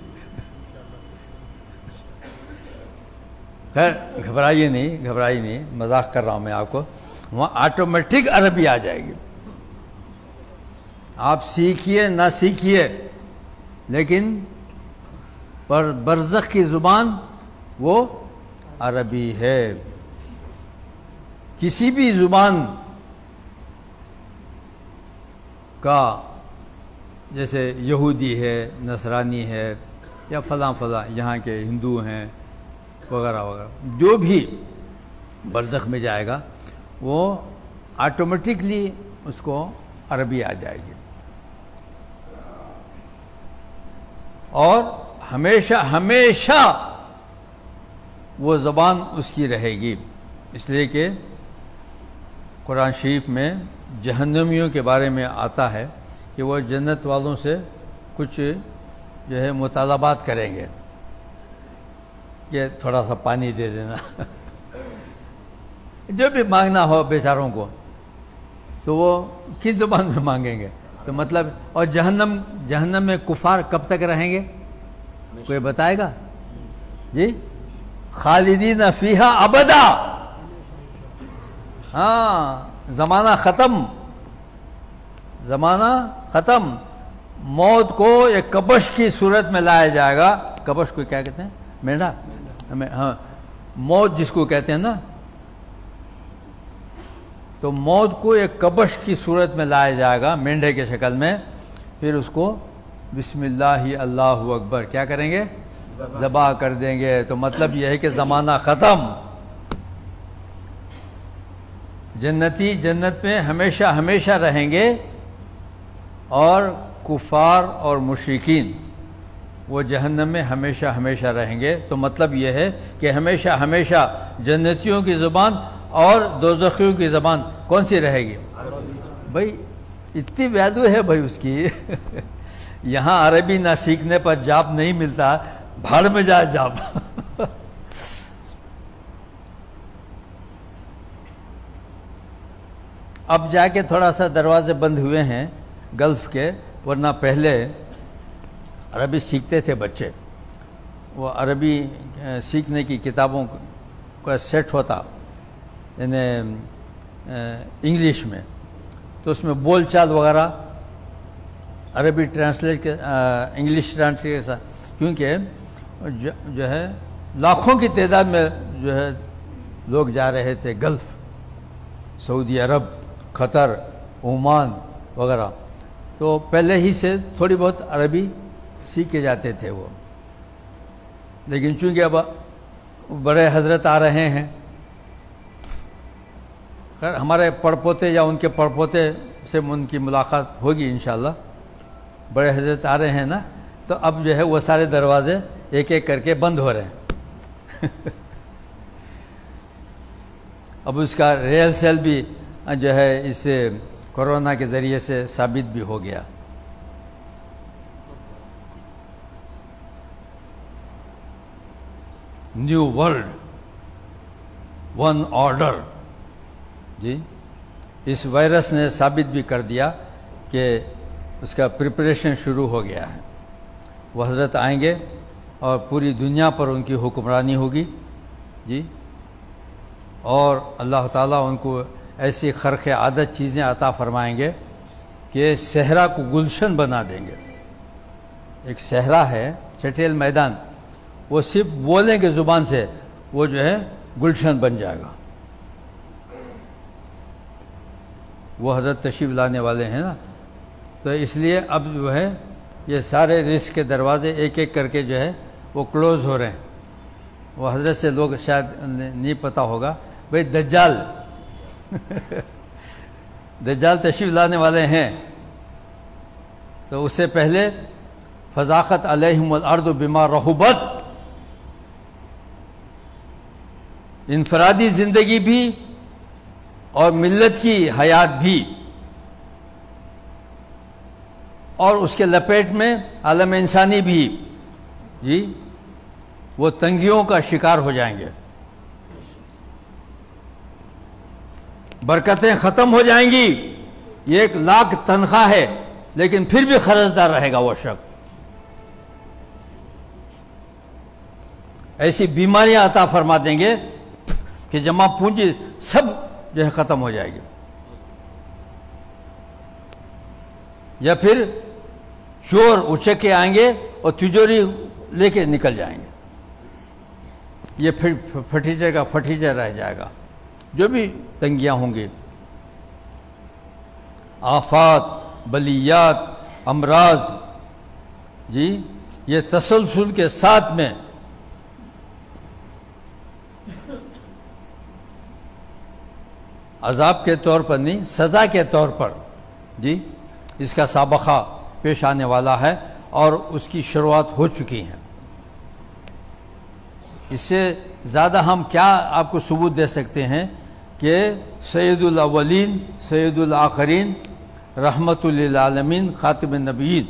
خیر گھبرائیے نہیں، مذاق کر رہا ہوں میں آپ کو، وہاں آٹومیٹک عربی آ جائے گی۔ آپ سیکھیے نہ سیکھیے، لیکن پر برزخ کی زبان وہ عربی ہے۔ کسی بھی زبان کا، جیسے یہودی ہے، نصرانی ہے، یا فلاں یہاں کے ہندو ہیں وغیرہ وغیرہ، جو بھی برزخ میں جائے گا وہ آٹومیٹکلی اس کو عربی آ جائے گی، اور ہمیشہ وہ زبان اس کی رہے گی۔ اس لیے کہ قرآن شریف میں جہنمیوں کے بارے میں آتا ہے کہ وہ جنت والوں سے کچھ جو ہے مطالبات کریں گے کہ تھوڑا سا پانی دے دینا جو بھی مانگنا ہو بیچاروں کو، تو وہ کس زبان میں مانگیں گے؟ تو مطلب، اور جہنم میں کفار کب تک رہیں گے؟ کوئی بتائے گا؟ جی خالدین فیہا ابدا، ہاں زمانہ ختم، موت کو ایک کبش کی صورت میں لایا جائے گا۔ کبش کو کیا کہتے ہیں؟ مینڈا، ہاں موت جس کو کہتے ہیں نا، تو موت کو ایک کبش کی صورت میں لایا جائے گا مینڈے کے شکل میں، پھر اس کو بسم اللہ اللہ اکبر کیا کریں گے؟ ذبح کر دیں گے۔ تو مطلب یہ ہے کہ زمانہ ختم، جنتی جنت میں ہمیشہ رہیں گے، اور کفار اور مشرکین وہ جہنم میں ہمیشہ رہیں گے۔ تو مطلب یہ ہے کہ ہمیشہ جنتیوں کی زبان اور دوزخیوں کی زبان کون سی رہے گی؟ بھائی اتنی ویلیو ہے بھائی اس کی یہاں عربی نہ سیکھنے پر جاب نہیں ملتا، بھاڑ میں جائے جاب اب جا کے تھوڑا سا دروازے بند ہوئے ہیں گلف کے، ورنہ پہلے عربی سیکھتے تھے بچے. وہ عربی سیکھنے کی کتابوں کا سیٹ ہوتا یعنی انگلش میں، تو اس میں بول چال وغیرہ عربی ٹرانسلیٹ انگلش ٹرانسلیٹ کے ساتھ، کیونکہ جو ہے لاکھوں کی تعداد میں جو ہے لوگ جا رہے تھے گلف، سعودی عرب، قطر، عمان وغیرہ، تو پہلے ہی سے تھوڑی بہت عربی سیکھ کے جاتے تھے وہ. لیکن چونکہ اب بڑے حضرت آ رہے ہیں، خیر ہمارے پڑپوتے یا ان کے پڑپوتے سے ان کی ملاقات ہوگی انشاءاللہ، بڑے حضرت آ رہے ہیں نا، تو اب جو ہے وہ سارے دروازے ایک ایک کر کے بند ہو رہے ہیں اب اس کا ریل سیل بھی جو ہے اس کورونا کے ذریعے سے ثابت بھی ہو گیا. نیو ورلڈ ون آرڈر، جی اس وائرس نے ثابت بھی کر دیا کہ اس کا پریپریشن شروع ہو گیا ہے. وہ حضرت آئیں گے اور پوری دنیا پر ان کی حکمرانی ہوگی، جی، اور اللہ تعالیٰ ان کو ایسی خرق عادت چیزیں عطا فرمائیں گے کہ صحرا کو گلشن بنا دیں گے. ایک صحرا ہے چٹیل میدان، وہ صرف بولیں گے زبان سے وہ جو ہے گلشن بن جائے گا. وہ حضرت تشریف لانے والے ہیں نا، تو اس لیے اب جو ہے یہ سارے رزق کے دروازے ایک ایک کر کے جو ہے وہ کلوز ہو رہے ہیں. وہ حضرت سے لوگ شاید نہیں پتہ ہوگا، بھئی دجال دجال تشریف لانے والے ہیں، تو اس سے پہلے فضاقت علیہم الارض بما رحبت، انفرادی زندگی بھی اور ملت کی حیات بھی، اور اس کے لپیٹ میں عالم انسانی بھی، جی وہ تنگیوں کا شکار ہو جائیں گے. برکتیں ختم ہو جائیں گی. یہ 1,00,000 تنخواہ ہے لیکن پھر بھی خرچدار رہے گا وہ شخص. ایسی بیماریاں عطا فرما دیں گے کہ جمع پونجی سب جو ہے ختم ہو جائے گی. یا پھر چور اچک کے آئیں گے اور تجوری لے کے نکل جائیں گے. یہ پھر پھٹیچر کا پھٹیچر رہ جائے گا. جو بھی تنگیاں ہوں گی، آفات، بلیات، امراض، جی یہ تسلسل کے ساتھ میں عذاب کے طور پر نہیں، سزا کے طور پر، جی اس کا سابقہ پیش آنے والا ہے اور اس کی شروعات ہو چکی ہیں. اس سے زیادہ ہم کیا آپ کو ثبوت دے سکتے ہیں کہ سید الاولین، سید الآخرین، رحمت للعالمین، خاتم النبیین،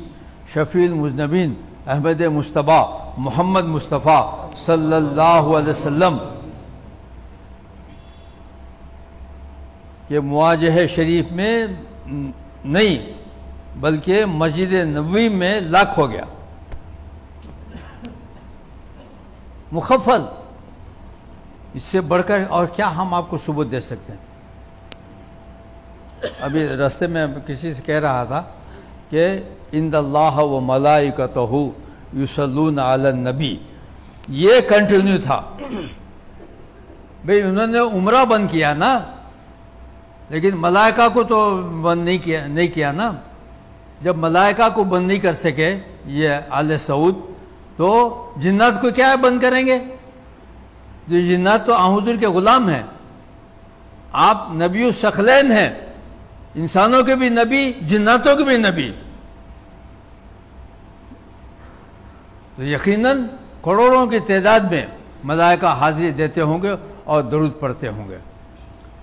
شفیع المذنبین، احمد مصطفیٰ، محمد مصطفیٰ صلی اللہ علیہ وسلم کہ مواجہ شریف میں نہیں بلکہ مسجد نبوی میں لاکھ ہو گیا مخفل. اس سے بڑھ کر اور کیا ہم آپ کو ثبوت دے سکتے ہیں؟ ابھی راستے میں کسی سے کہہ رہا تھا کہ ان اللہ و ملائکتہ یصلون علی النبی، یہ کنٹینیو تھا. بھئی انہوں نے عمرہ بند کیا نا، لیکن ملائکہ کو تو بند نہیں کیا نا. جب ملائکہ کو بند نہیں کر سکے یہ آل سعود، تو جنات کو کیا بند کریں گے؟ جو جنات تو حضور کے غلام ہیں. آپ نبی الثقلین ہیں، انسانوں کے بھی نبی، جناتوں کے بھی نبی. تو یقیناً کروڑوں کی تعداد میں ملائکہ حاضری دیتے ہوں گے اور درود پڑھتے ہوں گے،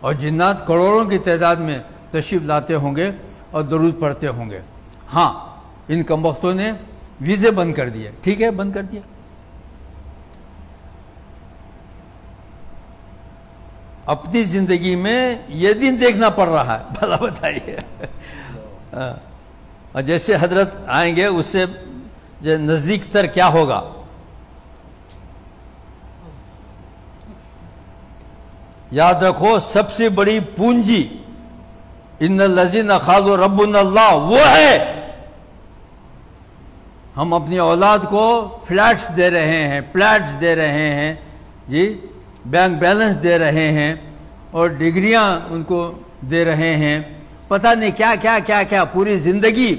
اور جنات کروڑوں کی تعداد میں تشریف لاتے ہوں گے اور درود پڑھتے ہوں گے. ہاں ان کم وقتوں نے ویزے بند کر دیے. ٹھیک ہے، بند کر دیا. اپنی زندگی میں یہ دن دیکھنا پڑ رہا ہے، بھلا بتائیے. اور جیسے حضرت آئیں گے اس سے نزدیک تر کیا ہوگا. یاد رکھو سب سے بڑی پونجی ان الذین قالوا ربنا اللہ وہ ہے. ہم اپنی اولاد کو فلیٹس دے رہے ہیں، پلاٹس دے رہے ہیں جی، بینک بیلنس دے رہے ہیں اور ڈگریاں ان کو دے رہے ہیں، پتہ نہیں کیا کیا کیا کیا، پوری زندگی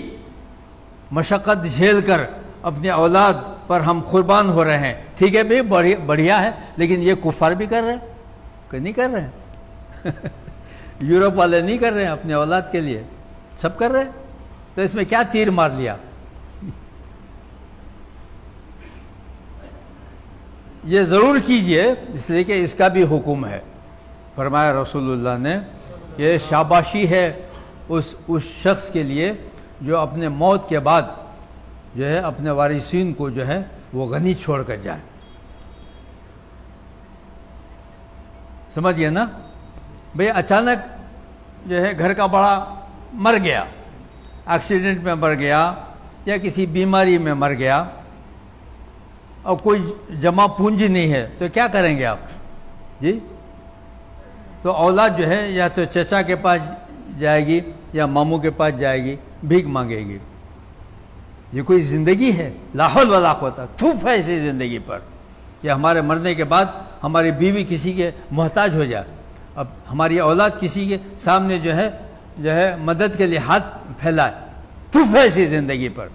مشقت جھیل کر اپنی اولاد پر ہم قربان ہو رہے ہیں. ٹھیک ہے بھائی، بڑھیا ہے، لیکن یہ کفار بھی کر رہے ہیں کہ نہیں کر رہے ہیں؟ یورپ والے نہیں کر رہے ہیں اپنے اولاد کے لیے، سب کر رہے ہیں. تو اس میں کیا تیر مار لیا؟ یہ ضرور کیجئے، اس لیے کہ اس کا بھی حکم ہے. فرمایا رسول اللہ نے کہ شاباشی ہے اس شخص کے لیے جو اپنے موت کے بعد جو ہے اپنے وارثین کو جو ہے وہ غنی چھوڑ کر جائے. سمجھ گئے نا بھئی؟ اچانک جو ہے گھر کا بڑا مر گیا، ایکسیڈنٹ میں مر گیا یا کسی بیماری میں مر گیا اور کوئی جمع پونجی نہیں ہے، تو کیا کریں گے آپ جی؟ تو اولاد جو ہے یا تو چچا کے پاس جائے گی یا ماموں کے پاس جائے گی، بھیک مانگے گی. یہ کوئی زندگی ہے؟ لا حول ولا قوت. تھوف ہے ایسی زندگی پر کہ ہمارے مرنے کے بعد ہماری بیوی کسی کے محتاج ہو جائے. اب ہماری اولاد کسی کے سامنے جو ہے مدد کے لیے ہاتھ پھیلائے. تھوف ہے ایسی زندگی پر.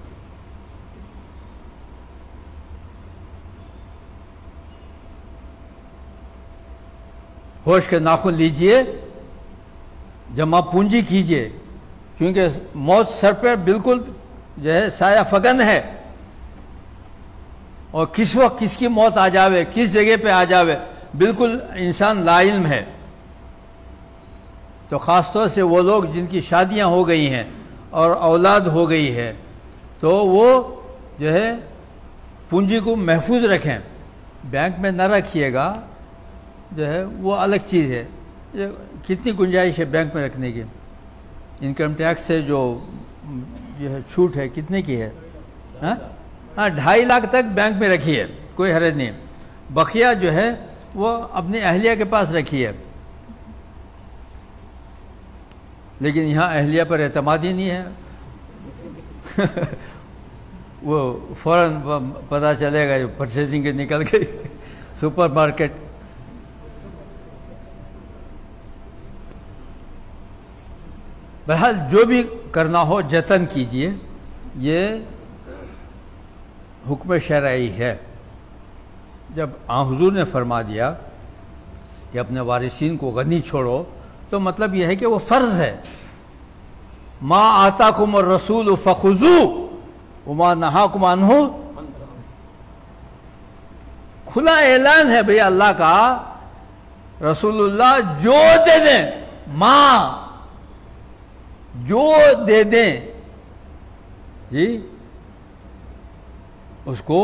ہوش کے ناخن لیجئے، جمع پونجی کیجئے، کیونکہ موت سر پر بالکل جو ہے سایہ فگن ہے، اور کس وقت کس کی موت آ جاوے، کس جگہ پہ آ جاوے، بالکل انسان لا علم ہے. تو خاص طور سے وہ لوگ جن کی شادیاں ہو گئی ہیں اور اولاد ہو گئی ہے، تو وہ جو ہے پونجی کو محفوظ رکھیں. بینک میں نہ رکھیے گا، جو ہے وہ الگ چیز ہے. کتنی گنجائش ہے بینک میں رکھنے کی؟ انکم ٹیکس سے جو یہ ہے چھوٹ ہے کتنے کی ہے؟ ہاں 2.5 لاکھ تک بینک میں رکھی ہے، کوئی حرج نہیں. بقیہ جو ہے وہ اپنی اہلیہ کے پاس رکھی ہے. لیکن یہاں اہلیہ پر اعتماد ہی نہیں ہے. وہ فوراً پتہ چلے گا جو پرچیزنگ کے نکل گئی سپر مارکیٹ. بہرحال جو بھی کرنا ہو جتن کیجئے، یہ حکم شرعی ہے. جب حضور نے فرما دیا کہ اپنے وارثین کو غنی چھوڑو، تو مطلب یہ ہے کہ وہ فرض ہے. ما آتاکم الرسول فخذوہ وما نہاکم عنہ. کھلا اعلان ہے بھئی اللہ کا، رسول اللہ جو دے دیں، ماں جو دے دیں جی، اس کو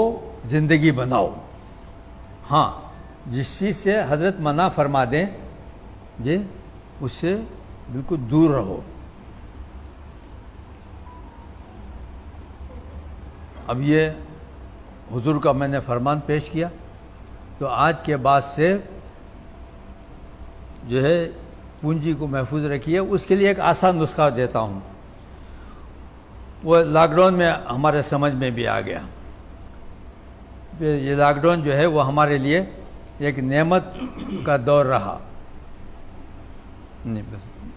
زندگی بناؤ. ہاں جس چیز سے حضرت منع فرما دیں جی، اس سے بالکل دور رہو. اب یہ حضور کا میں نے فرمان پیش کیا، تو آج کے بعد سے جو ہے پونجی کو محفوظ رکھیے. اس کے لیے ایک آسان نسخہ دیتا ہوں، وہ لاک ڈاؤن میں ہمارے سمجھ میں بھی آ گیا. یہ لاک ڈاؤن جو ہے وہ ہمارے لیے ایک نعمت کا دور رہا،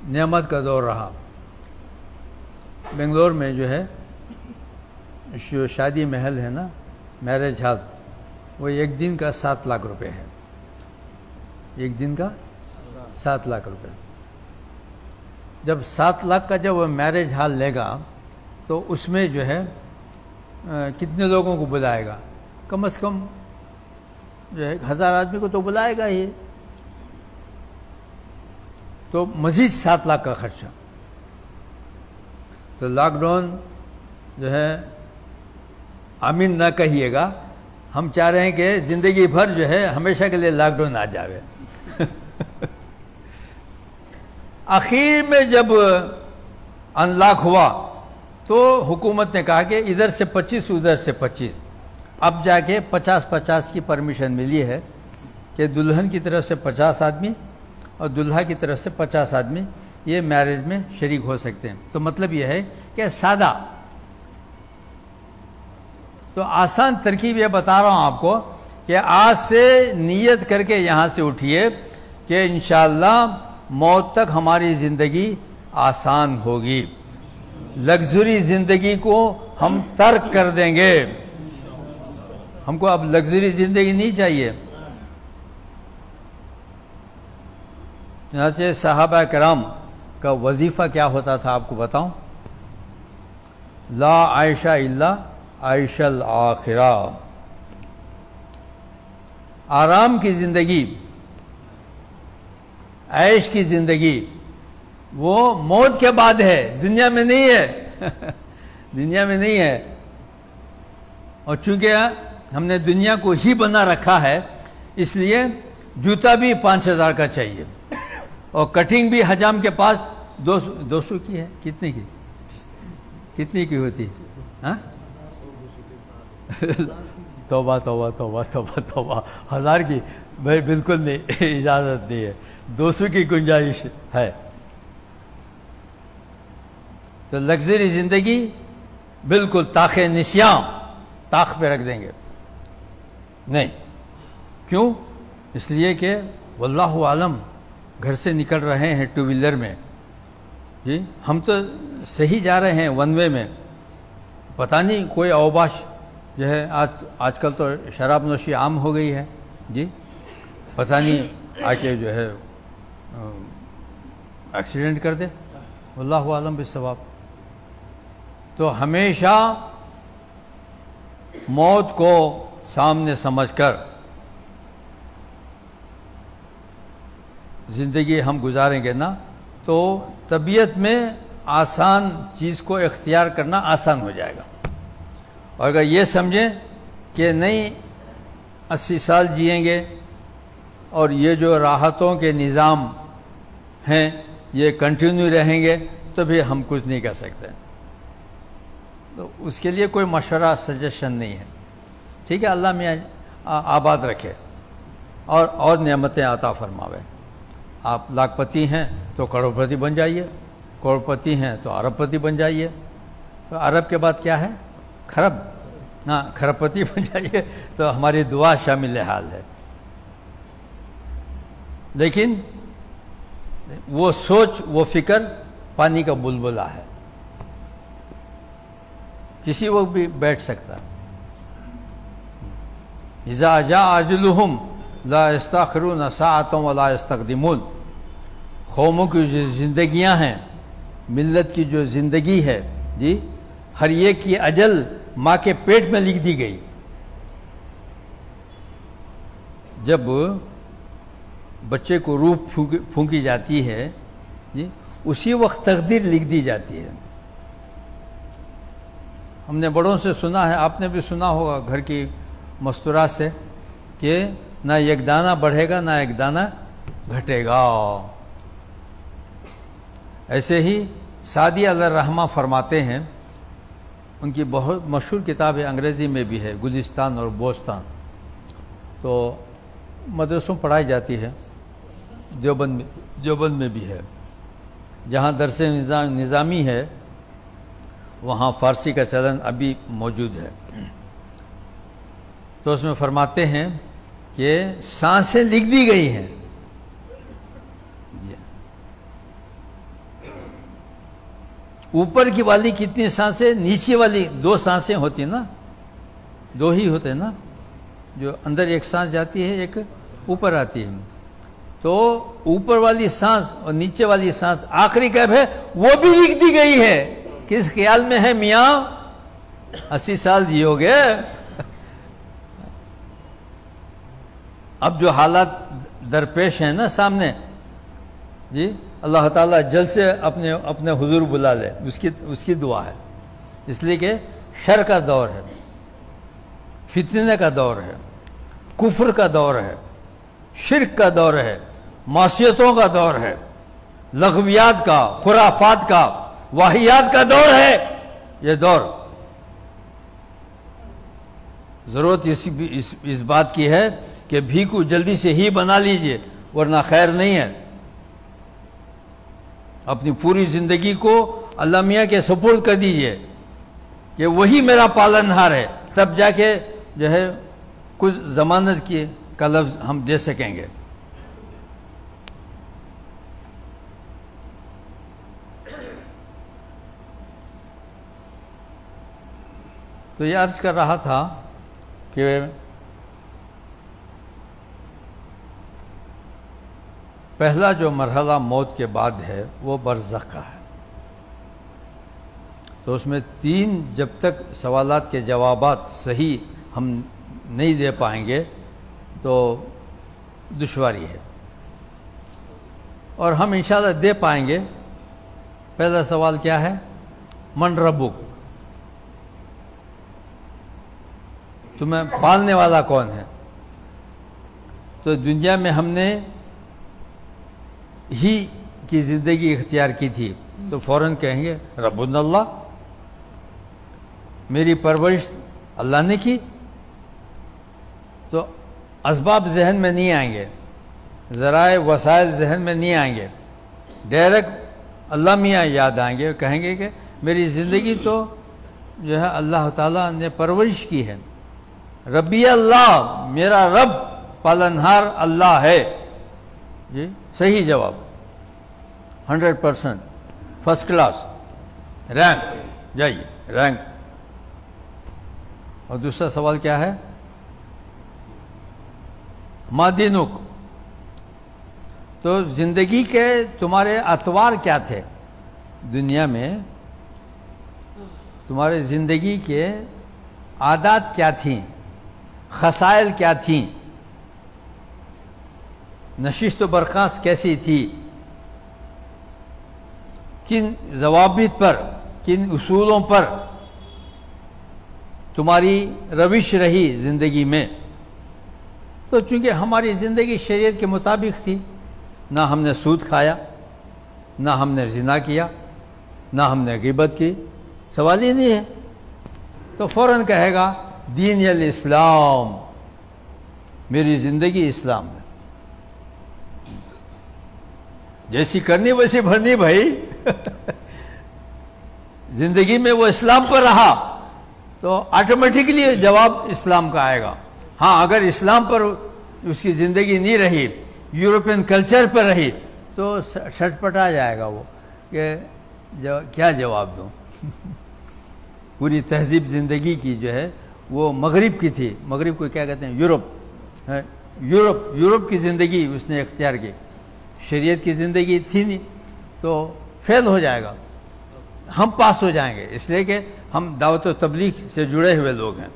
نعمت کا دور رہا. بنگلور میں جو ہے جو شادی محل ہے نا، میرج ہال، وہ ایک دن کا 7 لاکھ روپے ہے. ایک دن کا 7 لاکھ روپے. جب 7 لاکھ کا جب وہ میرج ہال لے گا تو اس میں جو ہے کتنے لوگوں کو بلائے گا؟ کم از کم جو ہے 1000 آدمی کو تو بلائے گا ہی. تو مزید 7 لاکھ کا خرچہ. تو لاک ڈاؤن جو ہے آمین نہ کہیے گا، ہم چاہ رہے ہیں کہ زندگی بھر جو ہے ہمیشہ کے لیے لاک ڈاؤن آ جاوے۔ آخر میں جب انلاک ہوا تو حکومت نے کہا کہ ادھر سے 25 ادھر سے 25، اب جا کے 50-50 کی پرمیشن ملی ہے کہ دلہن کی طرف سے 50 آدمی اور دلہا کی طرف سے 50 آدمی یہ میرج میں شریک ہو سکتے ہیں۔ تو مطلب یہ ہے کہ سادہ، تو آسان ترکیب یہ بتا رہا ہوں آپ کو کہ آج سے نیت کر کے یہاں سے اٹھیے کہ انشاءاللہ موت تک ہماری زندگی آسان ہوگی، لگژری زندگی کو ہم ترک کر دیں گے، ہم کو اب لگژری زندگی نہیں چاہیے۔ چنانچہ صحابہ کرام کا وظیفہ کیا ہوتا تھا آپ کو بتاؤں؟ لا عائشہ الا عائشہ الآخرہ، آرام کی زندگی، عیش کی زندگی وہ موت کے بعد ہے، دنیا میں نہیں ہے۔ دنیا میں نہیں ہے، اور چونکہ ہم نے دنیا کو ہی بنا رکھا ہے اس لیے جوتا بھی 5,000 کا چاہیے، اور کٹنگ بھی حجام کے پاس 200 کی ہے۔ کتنی کی ہوتی؟ ہاں؟ توبہ توبہ توبہ توبہ توبہ، 1000 کی بھائی بالکل نہیں، اجازت نہیں ہے، 200 کی گنجائش ہے۔ تو لگژری زندگی بالکل طاق نسیان، طاق پہ رکھ دیں گے نہیں۔ کیوں؟ اس لیے کہ واللہ عالم گھر سے نکل رہے ہیں 2 ویلر میں، جی ہم تو صحیح جا رہے ہیں 1 وے میں، پتہ نہیں کوئی اوباش جو ہے آج کل تو شراب نوشی عام ہو گئی ہے، جی پتہ نہیں آ کے جو ہے ایکسیڈنٹ کر دے، واللہ عالم بالصواب۔ تو ہمیشہ موت کو سامنے سمجھ کر زندگی ہم گزاریں گے نا تو طبیعت میں آسان چیز کو اختیار کرنا آسان ہو جائے گا، اور اگر یہ سمجھیں کہ نہیں 80 سال جئیں گے اور یہ جو راحتوں کے نظام ہیں یہ کنٹینیو رہیں گے تو بھی ہم کچھ نہیں کر سکتے، تو اس کے لیے کوئی مشورہ سجیشن نہیں ہے، ٹھیک ہے؟ اللہ میاں آباد رکھے اور نعمتیں عطا فرماوے۔ آپ لاکھ پتی ہیں تو کروڑ پتی بن جائیے، کروڑ پتی ہیں تو ارب پتی بن جائیے، تو ارب کے بعد کیا ہے؟ خرب، ہاں خرب پتی بن جائیے، تو ہماری دعا شامل حال ہے۔ لیکن وہ سوچ وہ فکر پانی کا بلبلہ ہے، کسی وقت بھی بیٹھ سکتا ہے۔ اذا جاء اجلهم لا یستاخرون ساعة ولا یستقدمون، قوموں کی جو زندگیاں ہیں، ملت کی جو زندگی ہے، جی ہر ایک کی اجل ماں کے پیٹ میں لکھ دی گئی۔ جب بچے کو روح پھونکی جاتی ہے، جی اسی وقت تقدیر لکھ دی جاتی ہے۔ ہم نے بڑوں سے سنا ہے، آپ نے بھی سنا ہوگا گھر کی مستورات سے، کہ نہ ایک دانہ بڑھے گا نہ ایک دانہ گھٹے گا۔ ایسے ہی سعدی علیہ الرحمہ فرماتے ہیں، ان کی بہت مشہور کتاب ہے، انگریزی میں بھی ہے، گلستان اور بوستان، تو مدرسوں پڑھائی جاتی ہے، دیوبند میں بھی ہے، جہاں درس نظامی ہے وہاں فارسی کا چلن ابھی موجود ہے۔ تو اس میں فرماتے ہیں کہ سانسیں لکھ دی گئی ہیں، اوپر کی والی کتنی سانسیں، نیچے والی 2 سانسیں ہوتی ہیں نا، 2 ہی ہوتے ہیں نا، جو اندر ایک سانس جاتی ہے ایک اوپر آتی ہے، تو اوپر والی سانس اور نیچے والی سانس آخری کب ہے وہ بھی لکھ دی گئی ہے۔ کس خیال میں ہے میاں 80 سال جیو گے؟ اب جو حالات درپیش ہیں نا سامنے، جی اللہ تعالیٰ جلد سے اپنے حضور بلا لے، اس کی دعا ہے، اس لیے کہ شر کا دور ہے، فتنے کا دور ہے، کفر کا دور ہے، شرک کا دور ہے، معصیتوں کا دور ہے، لغویات کا، خرافات کا، واہیات کا دور ہے یہ دور۔ ضرورت اس بات کی ہے کہ بھیکو جلدی سے ہی بنا لیجئے ورنہ خیر نہیں ہے۔ اپنی پوری زندگی کو اللہ میاں کے سپرد کر دیجئے کہ وہی میرا پالنہار ہے، تب جا کے جو ہے کچھ ضمانت کا لفظ ہم دے سکیں گے۔ تو یہ عرض کر رہا تھا کہ پہلا جو مرحلہ موت کے بعد ہے وہ برزخ کا ہے، تو اس میں 3 جب تک سوالات کے جوابات صحیح ہم نہیں دے پائیں گے تو دشواری ہے، اور ہم انشاءاللہ دے پائیں گے۔ پہلا سوال کیا ہے؟ من ربک، تمہیں پالنے والا کون ہے؟ تو دنیا میں ہم نے ہی کی زندگی اختیار کی تھی تو فوراً کہیں گے ربنا اللہ، میری پرورش اللہ نے کی، تو اسباب ذہن میں نہیں آئیں گے، ذرائع وسائل ذہن میں نہیں آئیں گے، ڈائریکٹ اللہ میاں یاد آئیں گے، کہیں گے کہ میری زندگی تو جو ہے اللہ تعالیٰ نے پرورش کی ہے، ربی اللہ، میرا رب پالنہار اللہ ہے۔ جی صحیح جواب، 100%، فرسٹ کلاس، رینک، جائیے رینک۔ اور دوسرا سوال کیا ہے؟ ما دینک، تو زندگی کے تمہارے اطوار کیا تھے دنیا میں، تمہارے زندگی کے عادات کیا تھیں، خصائل کیا تھیں، نشست و برخاست کیسی تھی، کن ضوابط پر، کن اصولوں پر تمہاری روش رہی زندگی میں۔ تو چونکہ ہماری زندگی شریعت کے مطابق تھی، نہ ہم نے سود کھایا، نہ ہم نے زنا کیا، نہ ہم نے غیبت کی، سوال ہی نہیں ہے، تو فوراً کہے گا دین الاسلام، میری زندگی اسلام میں، جیسی کرنی ویسی بھرنی بھائی زندگی میں وہ اسلام پر رہا تو آٹومیٹکلی جواب اسلام کا آئے گا۔ ہاں اگر اسلام پر اس کی زندگی نہیں رہی، یورپین کلچر پر رہی، تو چھٹ پٹا جائے گا وہ کہ کیا جواب دوں پوری تہذیب زندگی کی جو ہے وہ مغرب کی تھی، مغرب کو کیا کہتے ہیں؟ یورپ کی زندگی اس نے اختیار کی، شریعت کی زندگی تھی نہیں، تو فیل ہو جائے گا، ہم پاس ہو جائیں گے، اس لیے کہ ہم دعوت و تبلیغ سے جڑے ہوئے لوگ ہیں،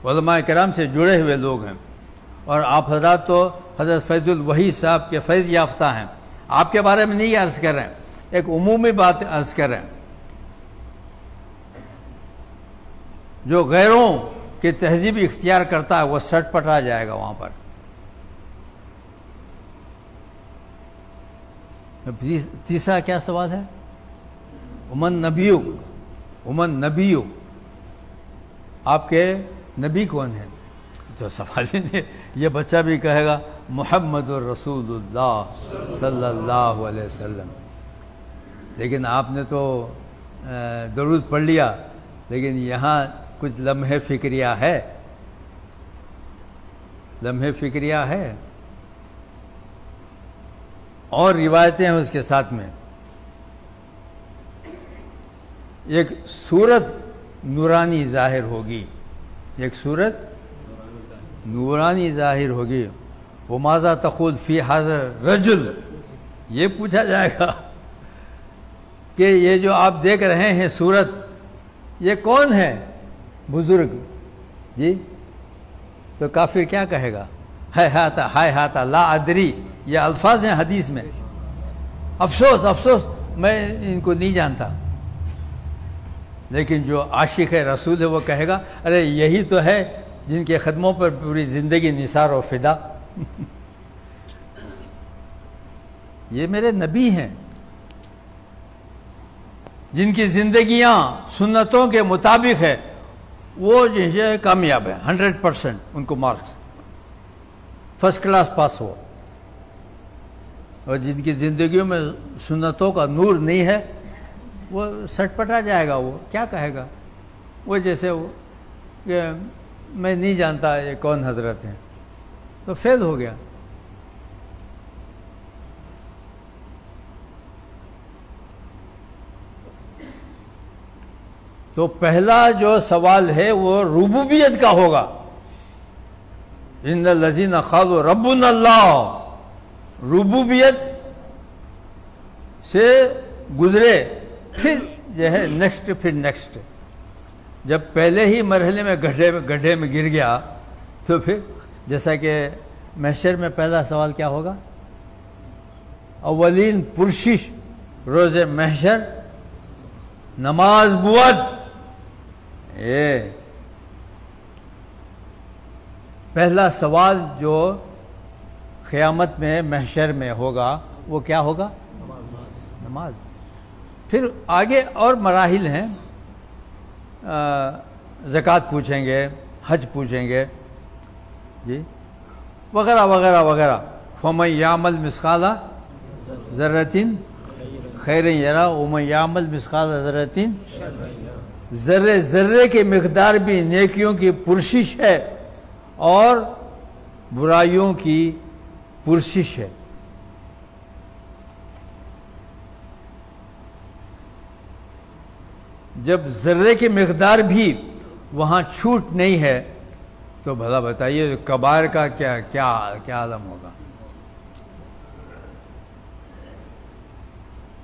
علماء کرام سے جڑے ہوئے لوگ ہیں، اور آپ حضرات تو حضرت فیض الوحی صاحب کے فیض یافتہ ہیں، آپ کے بارے میں نہیں عرض کر رہے ہیں، ایک عمومی بات عرض کر رہے ہیں۔ جو غیروں کی تہذیب اختیار کرتا ہے وہ سٹ پٹا جائے گا وہاں پر۔ تیسرا کیا سوال ہے؟ امن نبیو، امن نبیو، آپ کے نبی کون ہیں؟ تو سوال ہی نہیں، یہ بچہ بھی کہے گا محمد الرسول اللہ صلی اللہ علیہ وسلم، لیکن آپ نے تو درود پڑھ لیا، لیکن یہاں کچھ لمحے فکریہ ہے، لمحے فکریہ ہے، اور روایتیں ہیں اس کے ساتھ میں۔ ایک صورت نورانی ظاہر ہوگی، ایک صورت نورانی ظاہر ہوگی، وَمَاذَا تَقُولُ فِي هَذَا الرَّجُلِ، یہ پوچھا جائے گا کہ یہ جو آپ دیکھ رہے ہیں صورت، یہ کون ہے بزرگ جی؟ تو کافر کیا کہے گا؟ ہائے ہاتھا لا ادری، یہ الفاظ ہیں حدیث میں، افسوس افسوس میں ان کو نہیں جانتا، لیکن جو عاشق رسول ہے وہ کہے گا ارے یہی تو ہے جن کے قدموں پر پوری زندگی نثار و فدا۔ یہ میرے نبی ہیں جن کی زندگیاں سنتوں کے مطابق ہے، وہ جو ہے کامیاب ہے 100%، ان کو مارکس فرسٹ کلاس پاس ہوا، اور جن کی زندگیوں میں سنتوں کا نور نہیں ہے وہ سٹ پٹا جائے گا، وہ کیا کہے گا، وہ جیسے وہ کہ میں نہیں جانتا یہ کون حضرت ہیں، تو فیل ہو گیا۔ تو پہلا جو سوال ہے وہ ربوبیت کا ہوگا، ان الذین قالوا ربنا اللہ، ربوبیت سے گزرے پھر جو ہے نیکسٹ، پھر نیکسٹ۔ جب پہلے ہی مرحلے میں گڈھے میں گر گیا تو پھر جیسا کہ محشر میں پہلا سوال کیا ہوگا، اولین پرشش روز محشر نماز بود، یہ پہلا سوال جو قیامت میں محشر میں ہوگا وہ کیا ہوگا، نماز۔ پھر آگے اور مراحل ہیں، زکوٰۃ پوچھیں گے، حج پوچھیں گے، جی وغیرہ وغیرہ وغیرہ۔ فَمَن يَعْمَلْ مِثْقَالَ ذَرَّةٍ خَيْرًا يَرَهُ وَمَن يَعْمَلْ مِثْقَالَ ذَرَّةٍ، ذرے ذرے کی مقدار بھی نیکیوں کی پرشش ہے اور برائیوں کی پرشش ہے۔ جب ذرے کی مقدار بھی وہاں چھوٹ نہیں ہے تو بھلا بتائیے کبائر کا کیا عالم ہوگا۔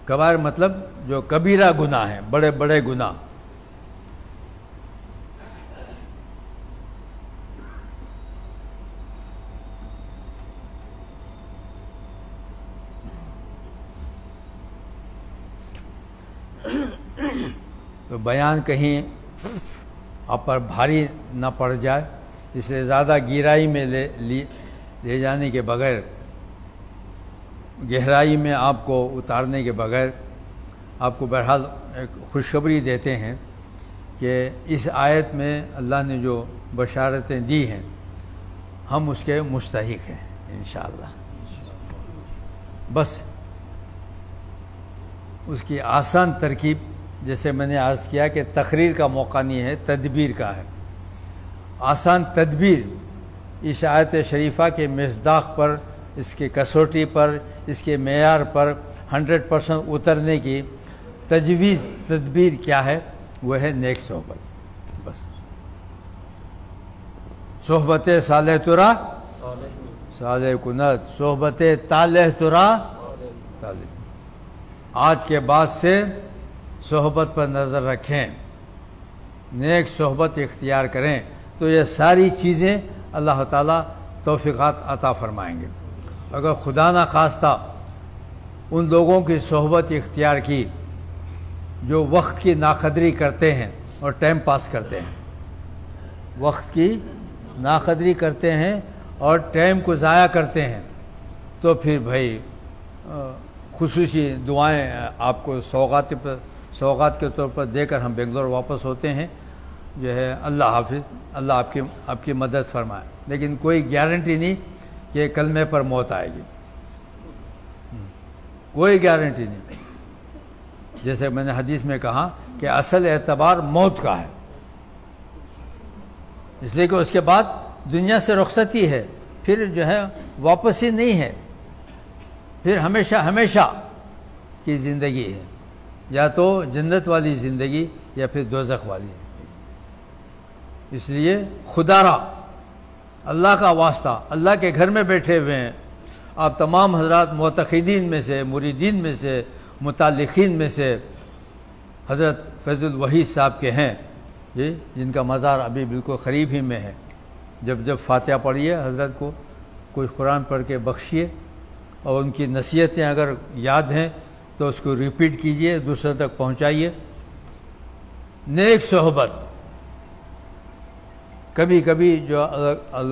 کبائر مطلب جو کبیرہ گناہ ہیں، بڑے بڑے گناہ۔ تو بیان کہیں آپ پر بھاری نہ پڑ جائے، اس لیے زیادہ گہرائی میں لے جانے کے بغیر، گہرائی میں آپ کو اتارنے کے بغیر آپ کو بہرحال ایک خوشخبری دیتے ہیں کہ اس آیت میں اللہ نے جو بشارتیں دی ہیں ہم اس کے مستحق ہیں انشاءاللہ۔ بس اس کی آسان ترکیب، جیسے میں نے عرض کیا کہ تقریر کا موقع نہیں ہے، تدبیر کا ہے۔ آسان تدبیر اس آیت شریفہ کے مصداق پر، اس کے کسوٹی پر، اس کے معیار پر 100% اترنے کی تجویز تدبیر کیا ہے، وہ ہے نیک صحبت۔ بس صحبت صالح ترا صالح کنت، صحبت طالح ترا طالح۔ آج کے بعد سے صحبت پر نظر رکھیں، نیک صحبت اختیار کریں تو یہ ساری چیزیں اللہ تعالیٰ توفیقات عطا فرمائیں گے۔ اگر خدا نہ خواستہ ان لوگوں کی صحبت اختیار کی جو وقت کی ناقدری کرتے ہیں اور ٹائم پاس کرتے ہیں، وقت کی ناقدری کرتے ہیں اور ٹائم کو ضائع کرتے ہیں، تو پھر بھائی خصوصی دعائیں آپ کو سوغات کے طور پر دے کر ہم بنگلور واپس ہوتے ہیں، جو ہے اللہ حافظ، اللہ آپ کی مدد فرمائے، لیکن کوئی گارنٹی نہیں کہ کلمے پر موت آئے گی، کوئی گارنٹی نہیں۔ جیسے میں نے حدیث میں کہا کہ اصل اعتبار موت کا ہے، اس لیے کہ اس کے بعد دنیا سے رخصتی ہے، پھر جو ہے واپسی نہیں ہے، پھر ہمیشہ ہمیشہ کی زندگی ہے، یا تو جنت والی زندگی یا پھر دوزخ والی زندگی۔ اس لیے خدا را اللہ کا واسطہ، اللہ کے گھر میں بیٹھے ہوئے ہیں آپ تمام حضرات، معتقدین میں سے، مریدین میں سے، متعلقین میں سے، حضرت فیض الوحید صاحب کے ہیں جی، جن کا مزار ابھی بالکل قریب ہی میں ہے۔ جب فاتحہ پڑھیے حضرت کو، کوئی قرآن پڑھ کے بخشیے، اور ان کی نصیحتیں اگر یاد ہیں تو اس کو ریپیٹ کیجئے، دوسرے تک پہنچائیے۔ نیک صحبت، کبھی کبھی جو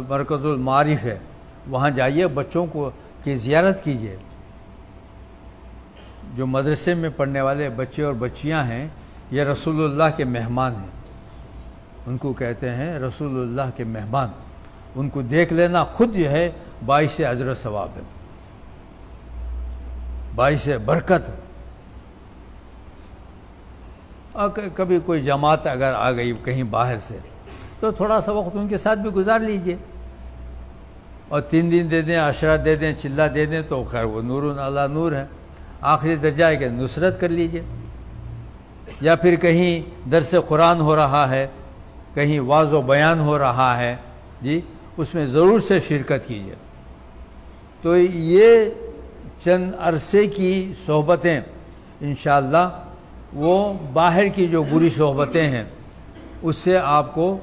مرکز المعارف ہے وہاں جائیے، بچوں کو کی زیارت کیجئے۔ جو مدرسے میں پڑھنے والے بچے اور بچیاں ہیں یہ رسول اللہ کے مہمان ہیں، ان کو کہتے ہیں رسول اللہ کے مہمان۔ ان کو دیکھ لینا خود جو ہے باعث اجر و ثواب ہے، باعث برکت۔ اور کبھی کوئی جماعت اگر آ گئی کہیں باہر سے تو تھوڑا سا وقت ان کے ساتھ بھی گزار لیجئے، اور 3 دن دے دیں، عشرہ دے دیں، چلہ دے دیں تو خیر وہ نور علی نور ہے۔ آخری درجہ ہے کہ نصرت کر لیجئے، یا پھر کہیں درس قرآن ہو رہا ہے، کہیں واعظ و بیان ہو رہا ہے جی، اس میں ضرور سے شرکت کیجئے۔ تو یہ چند عرصے کی صحبتیں انشاءاللہ وہ باہر کی جو بری صحبتیں ہیں اس سے آپ کو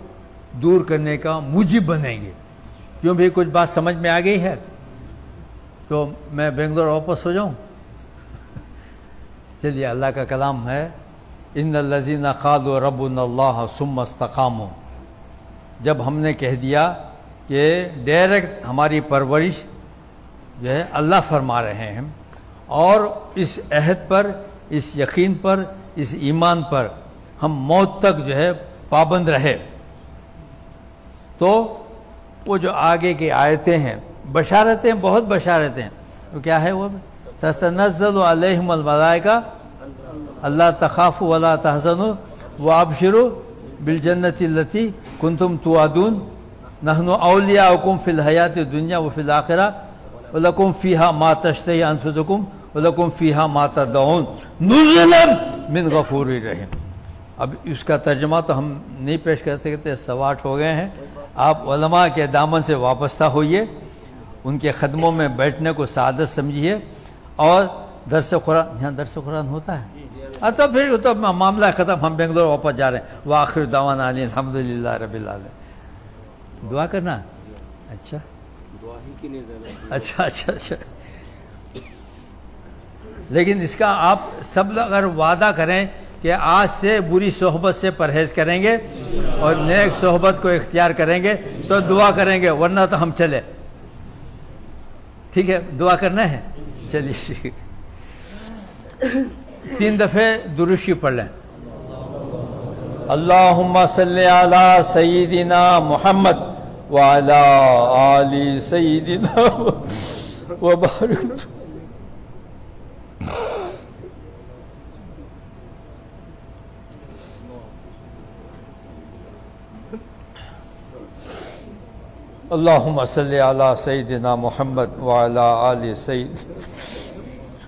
دور کرنے کا موجب بنیں گے۔ کیوں بھی کچھ بات سمجھ میں آ گئی ہے؟ تو میں بنگلور واپس ہو جاؤں؟ چلیے، اللہ کا کلام ہے، ان الذین قالوا ربنا اللہ ثم استقاموا۔ جب ہم نے کہہ دیا کہ ڈائریکٹ ہماری پرورش جو ہے اللہ فرما رہے ہیں، اور اس عہد پر، اس یقین پر، اس ایمان پر ہم موت تک جو ہے پابند رہے، تو وہ جو آگے کی آیتیں ہیں، بشارتیں، بہت بشارتیں، وہ کیا ہے؟ وہ تتنزل علیہم الملائکہ اللہ تخافوا ولا تحزنوا وابشروا بالجنۃ التی کنتم توعدون نحن اولیاؤکم فی الحیاۃ الدنیا وفی الآخرہ ولکم فیہا ما تشتہی انفسکم ولکم فیہا ما تدعون نزلا من غفور رحیم۔ اب اس کا ترجمہ تو ہم نہیں پیش کر سکتے، 8:15 ہو گئے ہیں۔ آپ علماء کے دامن سے وابستہ ہوئیے، ان کے قدموں میں بیٹھنے کو سعادت سمجھیے، اور درس قرآن، یہاں درس قرآن ہوتا ہے تو پھر تو معاملہ ختم، ہم بنگلور واپس جا رہے ہیں۔ وآخر دعوانا ان الحمدللہ رب العالمین۔ دعا کرنا؟ اچھا اچھا اچھا اچھا، لیکن اس کا آپ سب اگر وعدہ کریں کہ آج سے بری صحبت سے پرہیز کریں گے اور نیک صحبت کو اختیار کریں گے تو دعا کریں گے، ورنہ تو ہم چلے۔ ٹھیک ہے، دعا کرنا ہے؟ چلیے 3 دفعے درود شریف پڑھ لیں۔ اللہم صلی علی سیدنا محمد وعلی آل سیدنا وبارک۔ اللہم صلی علی سیدنا محمد وعلی آل سیدنا،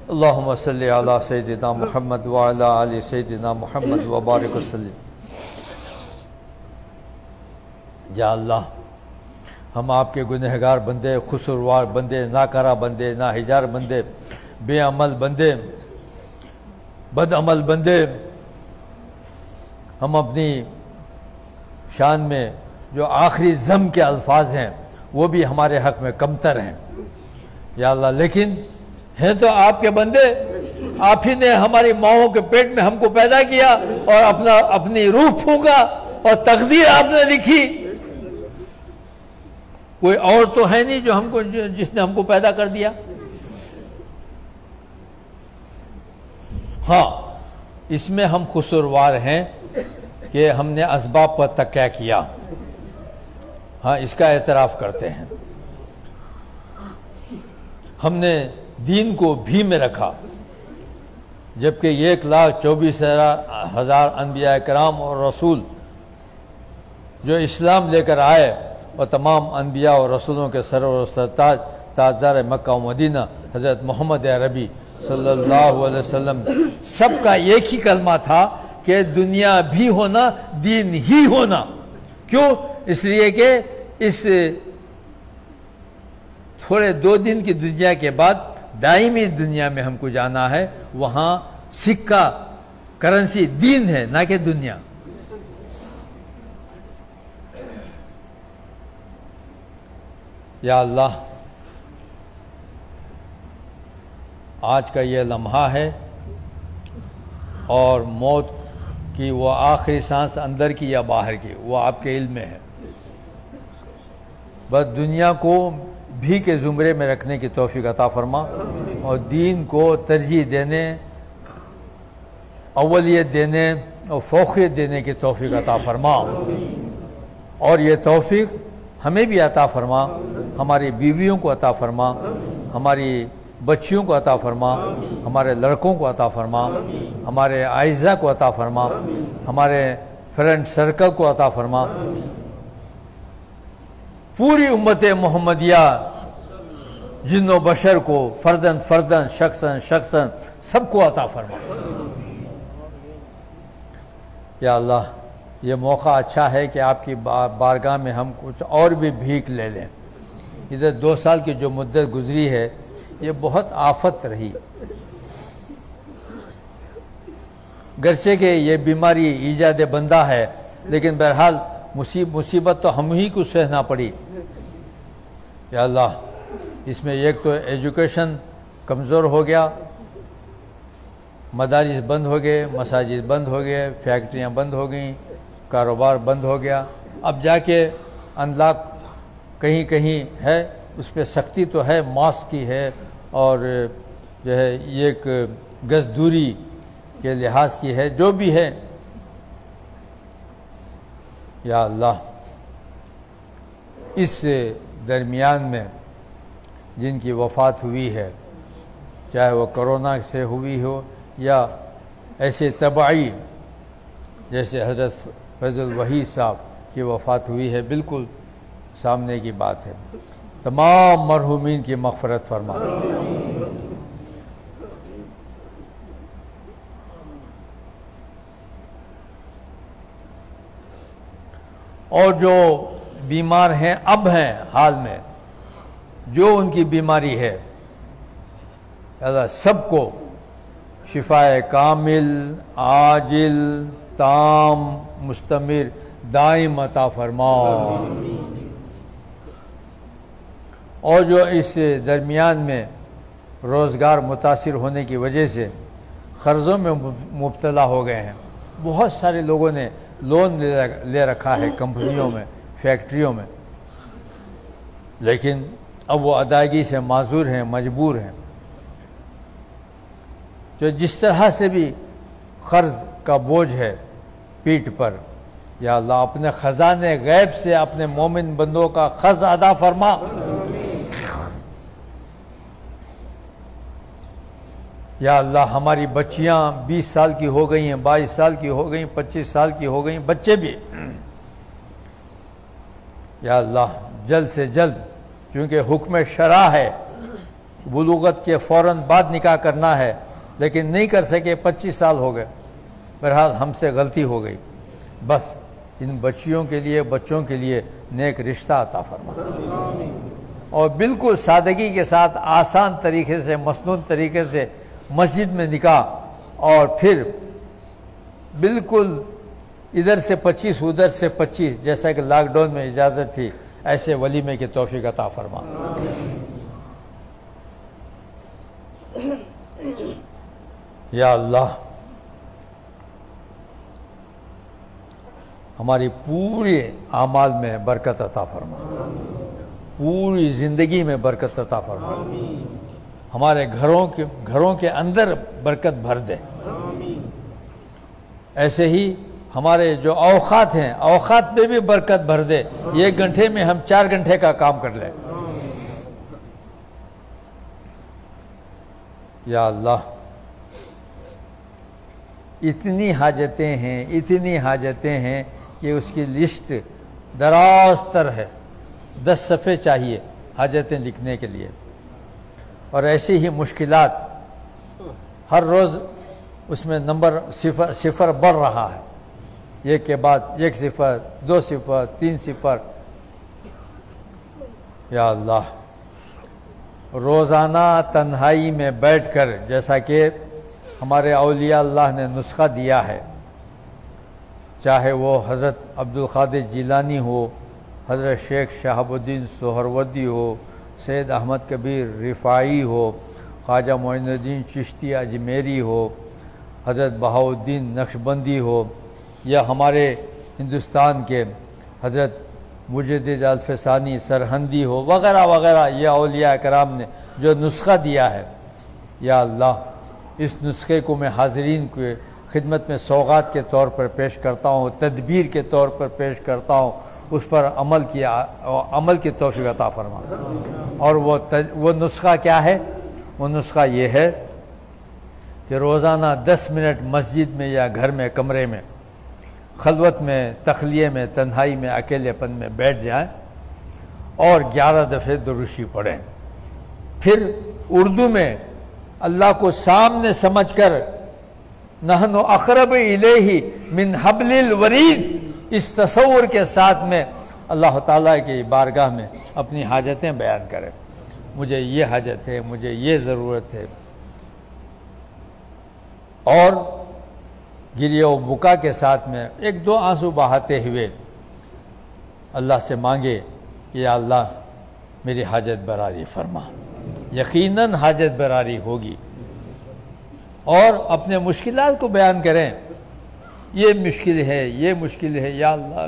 اللہم صلی علی سیدنا محمد وعلی آل سیدنا محمد وبارک وسلم۔ یا اللہ، ہم آپ کے گنہگار بندے، قصوروار بندے، ناکارہ بندے، ناہجار بندے، بے عمل بندے، بد عمل بندے، ہم اپنی شان میں جو آخری ذم کے الفاظ ہیں وہ بھی ہمارے حق میں کمتر ہیں یا اللہ، لیکن ہیں تو آپ کے بندے، آپ ہی نے ہماری ماؤں کے پیٹ میں ہم کو پیدا کیا اور اپنی روح پھونکا اور تقدیر آپ نے لکھی۔ کوئی اور تو ہے نہیں جو جس نے ہم کو پیدا کر دیا۔ ہاں، اس میں ہم قصوروار ہیں کہ ہم نے اسباب پر تکیہ کیا، ہاں اس کا اعتراف کرتے ہیں۔ ہم نے دین کو بھی میں رکھا، جبکہ 1,24,000 انبیاء کرام اور رسول جو اسلام لے کر آئے، اور تمام انبیاء اور رسولوں کے سرور و سرتاج، تاجدار مکہ و مدینہ حضرت محمد عربی صلی اللہ علیہ وسلم، سب کا ایک ہی کلمہ تھا کہ دنیا بھی ہونا، دین ہی ہونا۔ کیوں؟ اس لیے کہ اس تھوڑے 2 دن کی دنیا کے بعد دائمی دنیا میں ہم کو جانا ہے، وہاں سکہ، کرنسی دین ہے، نہ کہ دنیا۔ یا اللہ، آج کا یہ لمحہ ہے اور موت کی وہ آخری سانس اندر کی یا باہر کی وہ آپ کے علم میں ہے. بس دنیا کو بھی کے زمرے میں رکھنے کی توفیق عطا فرما اور دین کو ترجیح دینے، اولیت دینے اور فوقیت دینے کی توفیق عطا فرما، اور یہ توفیق ہمیں بھی عطا فرما، ہماری بیویوں کو عطا فرما، ہماری بچیوں کو عطا فرما، ہمارے لڑکوں کو عطا فرما، ہمارے اعزاء کو عطا فرما، ہمارے فرینڈ سرکل کو عطا فرما، پوری امت محمدیہ جن و بشر کو فردن فردن شخصاً شخصاً سب کو عطا فرما. یا اللہ یہ موقع اچھا ہے کہ آپ کی بارگاہ میں ہم کچھ اور بھی بھیک لے لیں. ادھر 2 سال کی جو مدت گزری ہے یہ بہت آفت رہی، گرچہ کہ یہ بیماری ایجاد بندہ ہے لیکن بہرحال مصیبت تو ہم ہی کو سہنا پڑی. یا اللہ اس میں ایک تو ایجوکیشن کمزور ہو گیا، مدارس بند ہو گئے، مساجد بند ہو گئے، فیکٹریاں بند ہو گئیں، کاروبار بند ہو گیا. اب جا کے انلاک کہیں کہیں ہے، اس پہ سختی تو ہے، ماسک کی ہے اور جو ہے ایک گز دوری کے لحاظ کی ہے، جو بھی ہے. یا اللہ اس درمیان میں جن کی وفات ہوئی ہے، چاہے وہ کرونا سے ہوئی ہو یا ایسے طبعی جیسے حضرت فیض الوحید صاحب کی وفات ہوئی ہے، بالکل سامنے کی بات ہے. تمام مرحومین کی مغفرت فرما. اور جو بیمار ہیں اب ہیں حال میں، جو ان کی بیماری ہے، اللہ سب کو شفائے کامل عاجل تام مستمر دائم عطا فرما. اور جو اس درمیان میں روزگار متاثر ہونے کی وجہ سے قرضوں میں مبتلا ہو گئے ہیں، بہت سارے لوگوں نے لون لے رکھا ہے کمپنیوں میں، فیکٹریوں میں، لیکن اب وہ ادائیگی سے معذور ہیں، مجبور ہیں. جو جس طرح سے بھی قرض کا بوجھ ہے پیٹھ پر، یا اللہ اپنے خزانے غیب سے اپنے مومن بندوں کا قرض ادا فرما. یا اللہ ہماری بچیاں 20 سال کی ہو گئی ہیں، 22 سال کی ہو گئیں، 25 سال کی ہو گئیں، بچے بھی. یا اللہ جلد سے جلد، کیونکہ حکم شرع ہے بلوغت کے فوراً بعد نکاح کرنا ہے، لیکن نہیں کر سکے، 25 سال ہو گئے. بہرحال ہم سے غلطی ہو گئی، بس ان بچیوں کے لیے بچوں کے لیے نیک رشتہ عطا فرما، اور بالکل سادگی کے ساتھ آسان طریقے سے مسنون طریقے سے مسجد میں نکاح، اور پھر بالکل ادھر سے 25 ادھر سے 25 جیسا کہ لاک ڈاؤن میں اجازت تھی، ایسے ولیمے کی توفیق عطا فرما. یا اللہ ہماری پورے اعمال میں برکت عطا فرما، پوری زندگی میں برکت عطا فرما، ہمارے گھروں کے اندر برکت بھر دے. ایسے ہی ہمارے جو اوقات ہیں، اوقات پہ بھی برکت بھر دے. 1 گھنٹے میں ہم 4 گھنٹے کا کام کر لیں. یا اللہ اتنی حاجتیں ہیں کہ اس کی لسٹ دراز تر ہے، 10 صفحے چاہیے حاجتیں لکھنے کے لیے. اور ایسی ہی مشکلات ہر روز اس میں نمبر صفر بڑھ رہا ہے، ایک کے بعد 1 صفر، 2 صفر، 3 صفر. یا اللہ روزانہ تنہائی میں بیٹھ کر، جیسا کہ ہمارے اولیاء اللہ نے نسخہ دیا ہے، چاہے وہ حضرت عبدالقادر جیلانی ہو، حضرت شیخ شہاب الدین سہروردی ہو، سید احمد کبیر رفاعی ہو، خواجہ معین الدین چشتی اجمیری ہو، حضرت بہاؤالدین نقشبندی ہو یا ہمارے ہندوستان کے حضرت مجدد الفسانی سرہندی ہو وغیرہ وغیرہ، یہ اولیاء کرام نے جو نسخہ دیا ہے، یا اللہ اس نسخے کو میں حاضرین کے خدمت میں سوغات کے طور پر پیش کرتا ہوں، تدبیر کے طور پر پیش کرتا ہوں، اس پر عمل کی توفیق عطا فرما۔ اور وہ نسخہ کیا ہے؟ وہ نسخہ یہ ہے کہ روزانہ 10 منٹ مسجد میں یا گھر میں کمرے میں خلوت میں، تخلیے میں، تنہائی میں، اکیلے پن میں بیٹھ جائیں اور 11 دفعے درود شریف پڑھیں۔ پھر اردو میں اللہ کو سامنے سمجھ کر نحن اقرب الیہ من حبل الورید، اس تصور کے ساتھ میں اللہ تعالیٰ کی بارگاہ میں اپنی حاجتیں بیان کریں۔ مجھے یہ حاجت ہے، مجھے یہ ضرورت ہے، اور گریہ و بکا کے ساتھ میں 1-2 آنسو بہاتے ہوئے اللہ سے مانگے کہ یا اللہ میری حاجت براری فرما۔ یقیناً حاجت براری ہوگی، اور اپنے مشکلات کو بیان کریں، یہ مشکل ہے، یہ مشکل ہے، یا اللہ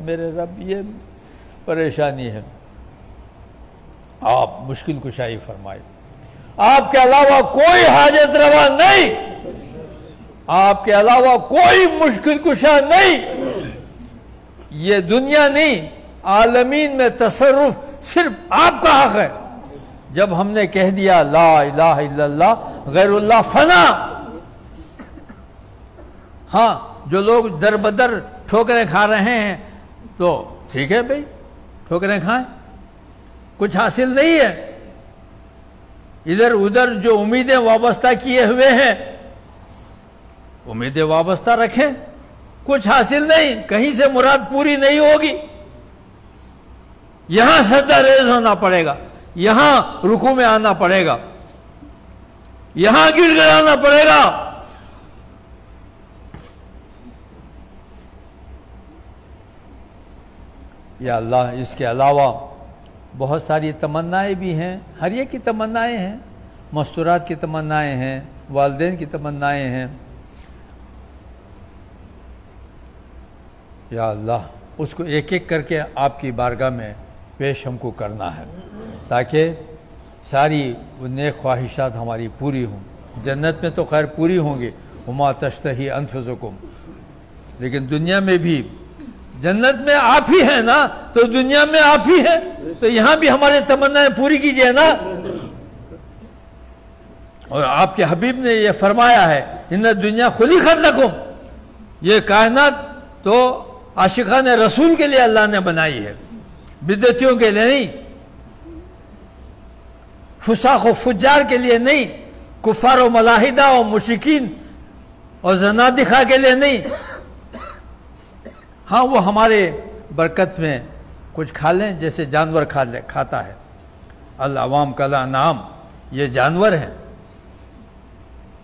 میرے رب یہ پریشانی ہے، آپ مشکل کشائی فرمائے۔ آپ کے علاوہ کوئی حاجت روا نہیں، آپ کے علاوہ کوئی مشکل کشا نہیں، یہ دنیا نہیں، عالمین میں تصرف صرف آپ کا حق ہے۔ جب ہم نے کہہ دیا لا الہ الا اللہ غیر اللہ فنا، ہاں جو لوگ در بدر ٹھوکریں کھا رہے ہیں تو ٹھیک ہے بھائی، ٹھوکریں کھائیں، کچھ حاصل نہیں ہے۔ ادھر ادھر جو امیدیں وابستہ کیے ہوئے ہیں، امیدیں وابستہ رکھیں، کچھ حاصل نہیں، کہیں سے مراد پوری نہیں ہوگی، یہاں سجدہ ریز ہونا پڑے گا، یہاں رکوع میں آنا پڑے گا، یہاں گڑ گڑانا پڑے گا۔ یا اللہ اس کے علاوہ بہت ساری تمنائیں بھی ہیں، ہر ایک کی تمنائیں ہیں، مستورات کی تمنائیں ہیں، والدین کی تمنائیں ہیں۔ یا اللہ اس کو ایک ایک کر کے آپ کی بارگاہ میں پیش ہم کو کرنا ہے، تاکہ ساری وہ نیک خواہشات ہماری پوری ہوں۔ جنت میں تو خیر پوری ہوں گی، وما تشتہی انفسکم، لیکن دنیا میں بھی جنت میں آپ ہی ہیں نا، تو دنیا میں آپ ہی ہیں، تو یہاں بھی ہمارے تمنائیں پوری کیجئے نا۔ اور آپ کے حبیب نے یہ فرمایا ہے ان الدنیا خلقت لکم، یہ کائنات تو عاشقان رسول کے لیے اللہ نے بنائی ہے، بدعتیوں کے لیے نہیں، فساق و فجار کے لیے نہیں، کفار و ملاحدہ و مشرکین اور زنادقہ کے لیے نہیں۔ ہاں وہ ہمارے برکت میں کچھ کھا لیں، جیسے جانور کھاتا ہے، العوام کالانعام، یہ جانور ہیں،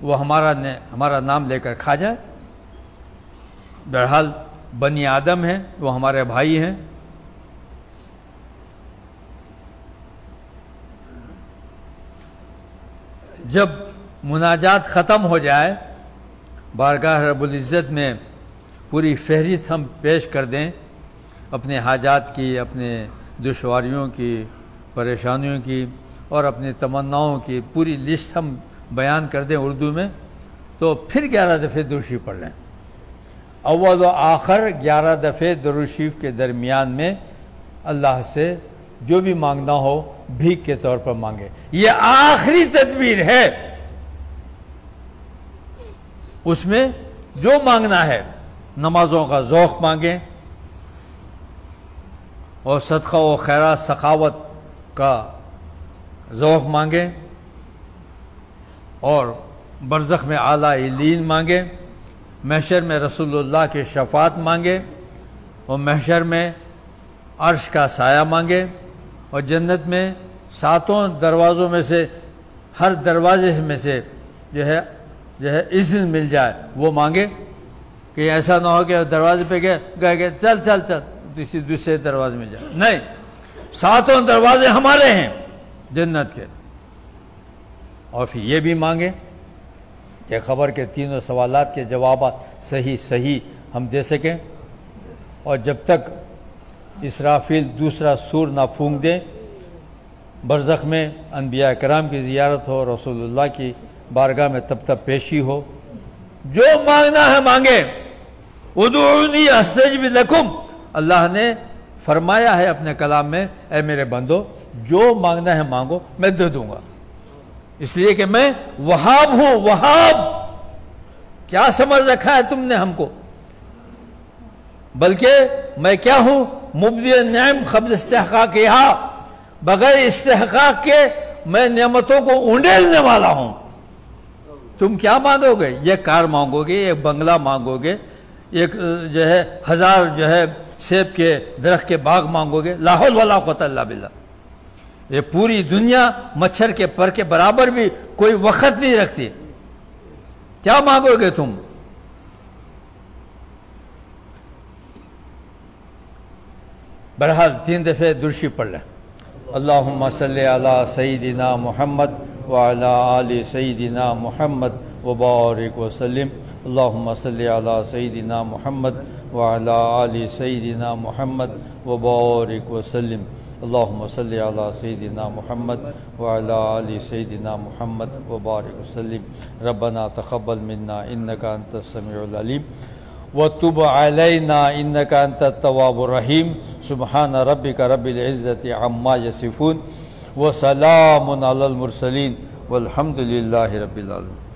وہ ہمارا نام لے کر کھا جائے۔ بہرحال بنی آدم ہیں، وہ ہمارے بھائی ہیں۔ جب مناجات ختم ہو جائے، بارگاہ رب العزت میں پوری فہرست ہم پیش کر دیں، اپنے حاجات کی، اپنے دشواریوں کی، پریشانیوں کی اور اپنی تمناؤں کی پوری لسٹ ہم بیان کر دیں اردو میں، تو پھر 11 دفعے درود شریف پڑھ لیں۔ اول و آخر 11 دفعے درود شریف کے درمیان میں اللہ سے جو بھی مانگنا ہو بھیک کے طور پر مانگے، یہ آخری تدبیر ہے۔ اس میں جو مانگنا ہے، نمازوں کا ذوق مانگیں، اور صدقہ و خیرات سخاوت کا ذوق مانگیں، اور برزخ میں اعلیٰ علین مانگیں، محشر میں رسول اللہ کی شفاعت مانگیں، اور محشر میں عرش کا سایہ مانگیں، اور جنت میں 7 دروازوں میں سے ہر دروازے میں سے جو ہے اذن مل جائے وہ مانگے، کہ ایسا نہ ہو کہ دروازے پہ گئے چل دوسرے دروازے میں جائے، نہیں، 7 دروازے ہمارے ہیں جنت کے۔ اور پھر یہ بھی مانگے کہ خبر کے تینوں سوالات کے جوابات صحیح ہم دے سکیں، اور جب تک اسرافیل دوسرا سور نہ پھونک دیں، برزخ میں انبیاء کرام کی زیارت ہو، رسول اللہ کی بارگاہ میں تب پیشی ہو، جو مانگنا ہے مانگے، ادعونی استجب لکم، اللہ نے فرمایا ہے اپنے کلام میں، اے میرے بندو جو مانگنا ہے مانگو میں دے دوں گا، اس لیے کہ میں وہاب ہوں۔ وہاب کیا سمجھ رکھا ہے تم نے ہم کو؟ بلکہ میں کیا ہوں؟ مبدی النعم قبل استحقاقها، بغیر استحقاق کے میں نعمتوں کو اونڈیلنے والا ہوں۔ تم کیا مانگو گے؟ یہ کار مانگو گے، ایک بنگلہ مانگو گے، ایک جو ہے 1000 جو ہے سیب کے درخت کے باغ مانگو گے، لا حول ولا قوت الا باللہ۔ یہ پوری دنیا مچھر کے پر کے برابر بھی کوئی وقت نہیں رکھتی، کیا مانگو گے تم؟ بہرحال 3 دفعہ درشی پڑھ لیں۔ اللہم صلی علی سیدنا محمد وعلی آل سیدنا محمد وبارک وسلم۔ اللہم صلی علی سیدنا محمد وعلی آل سیدنا محمد وبارک وسلم۔ اللہم صلی علی سیدنا محمد وعلی آل سیدنا محمد وبارک وسلم۔ ربنا تقبل منا انک انت السمیع العلیم وتب علینا انک انت التواب الرحیم۔ سبحان ربک رب العزت عما یصفون وسلام علی المرسلین والحمد للہ رب العالمین۔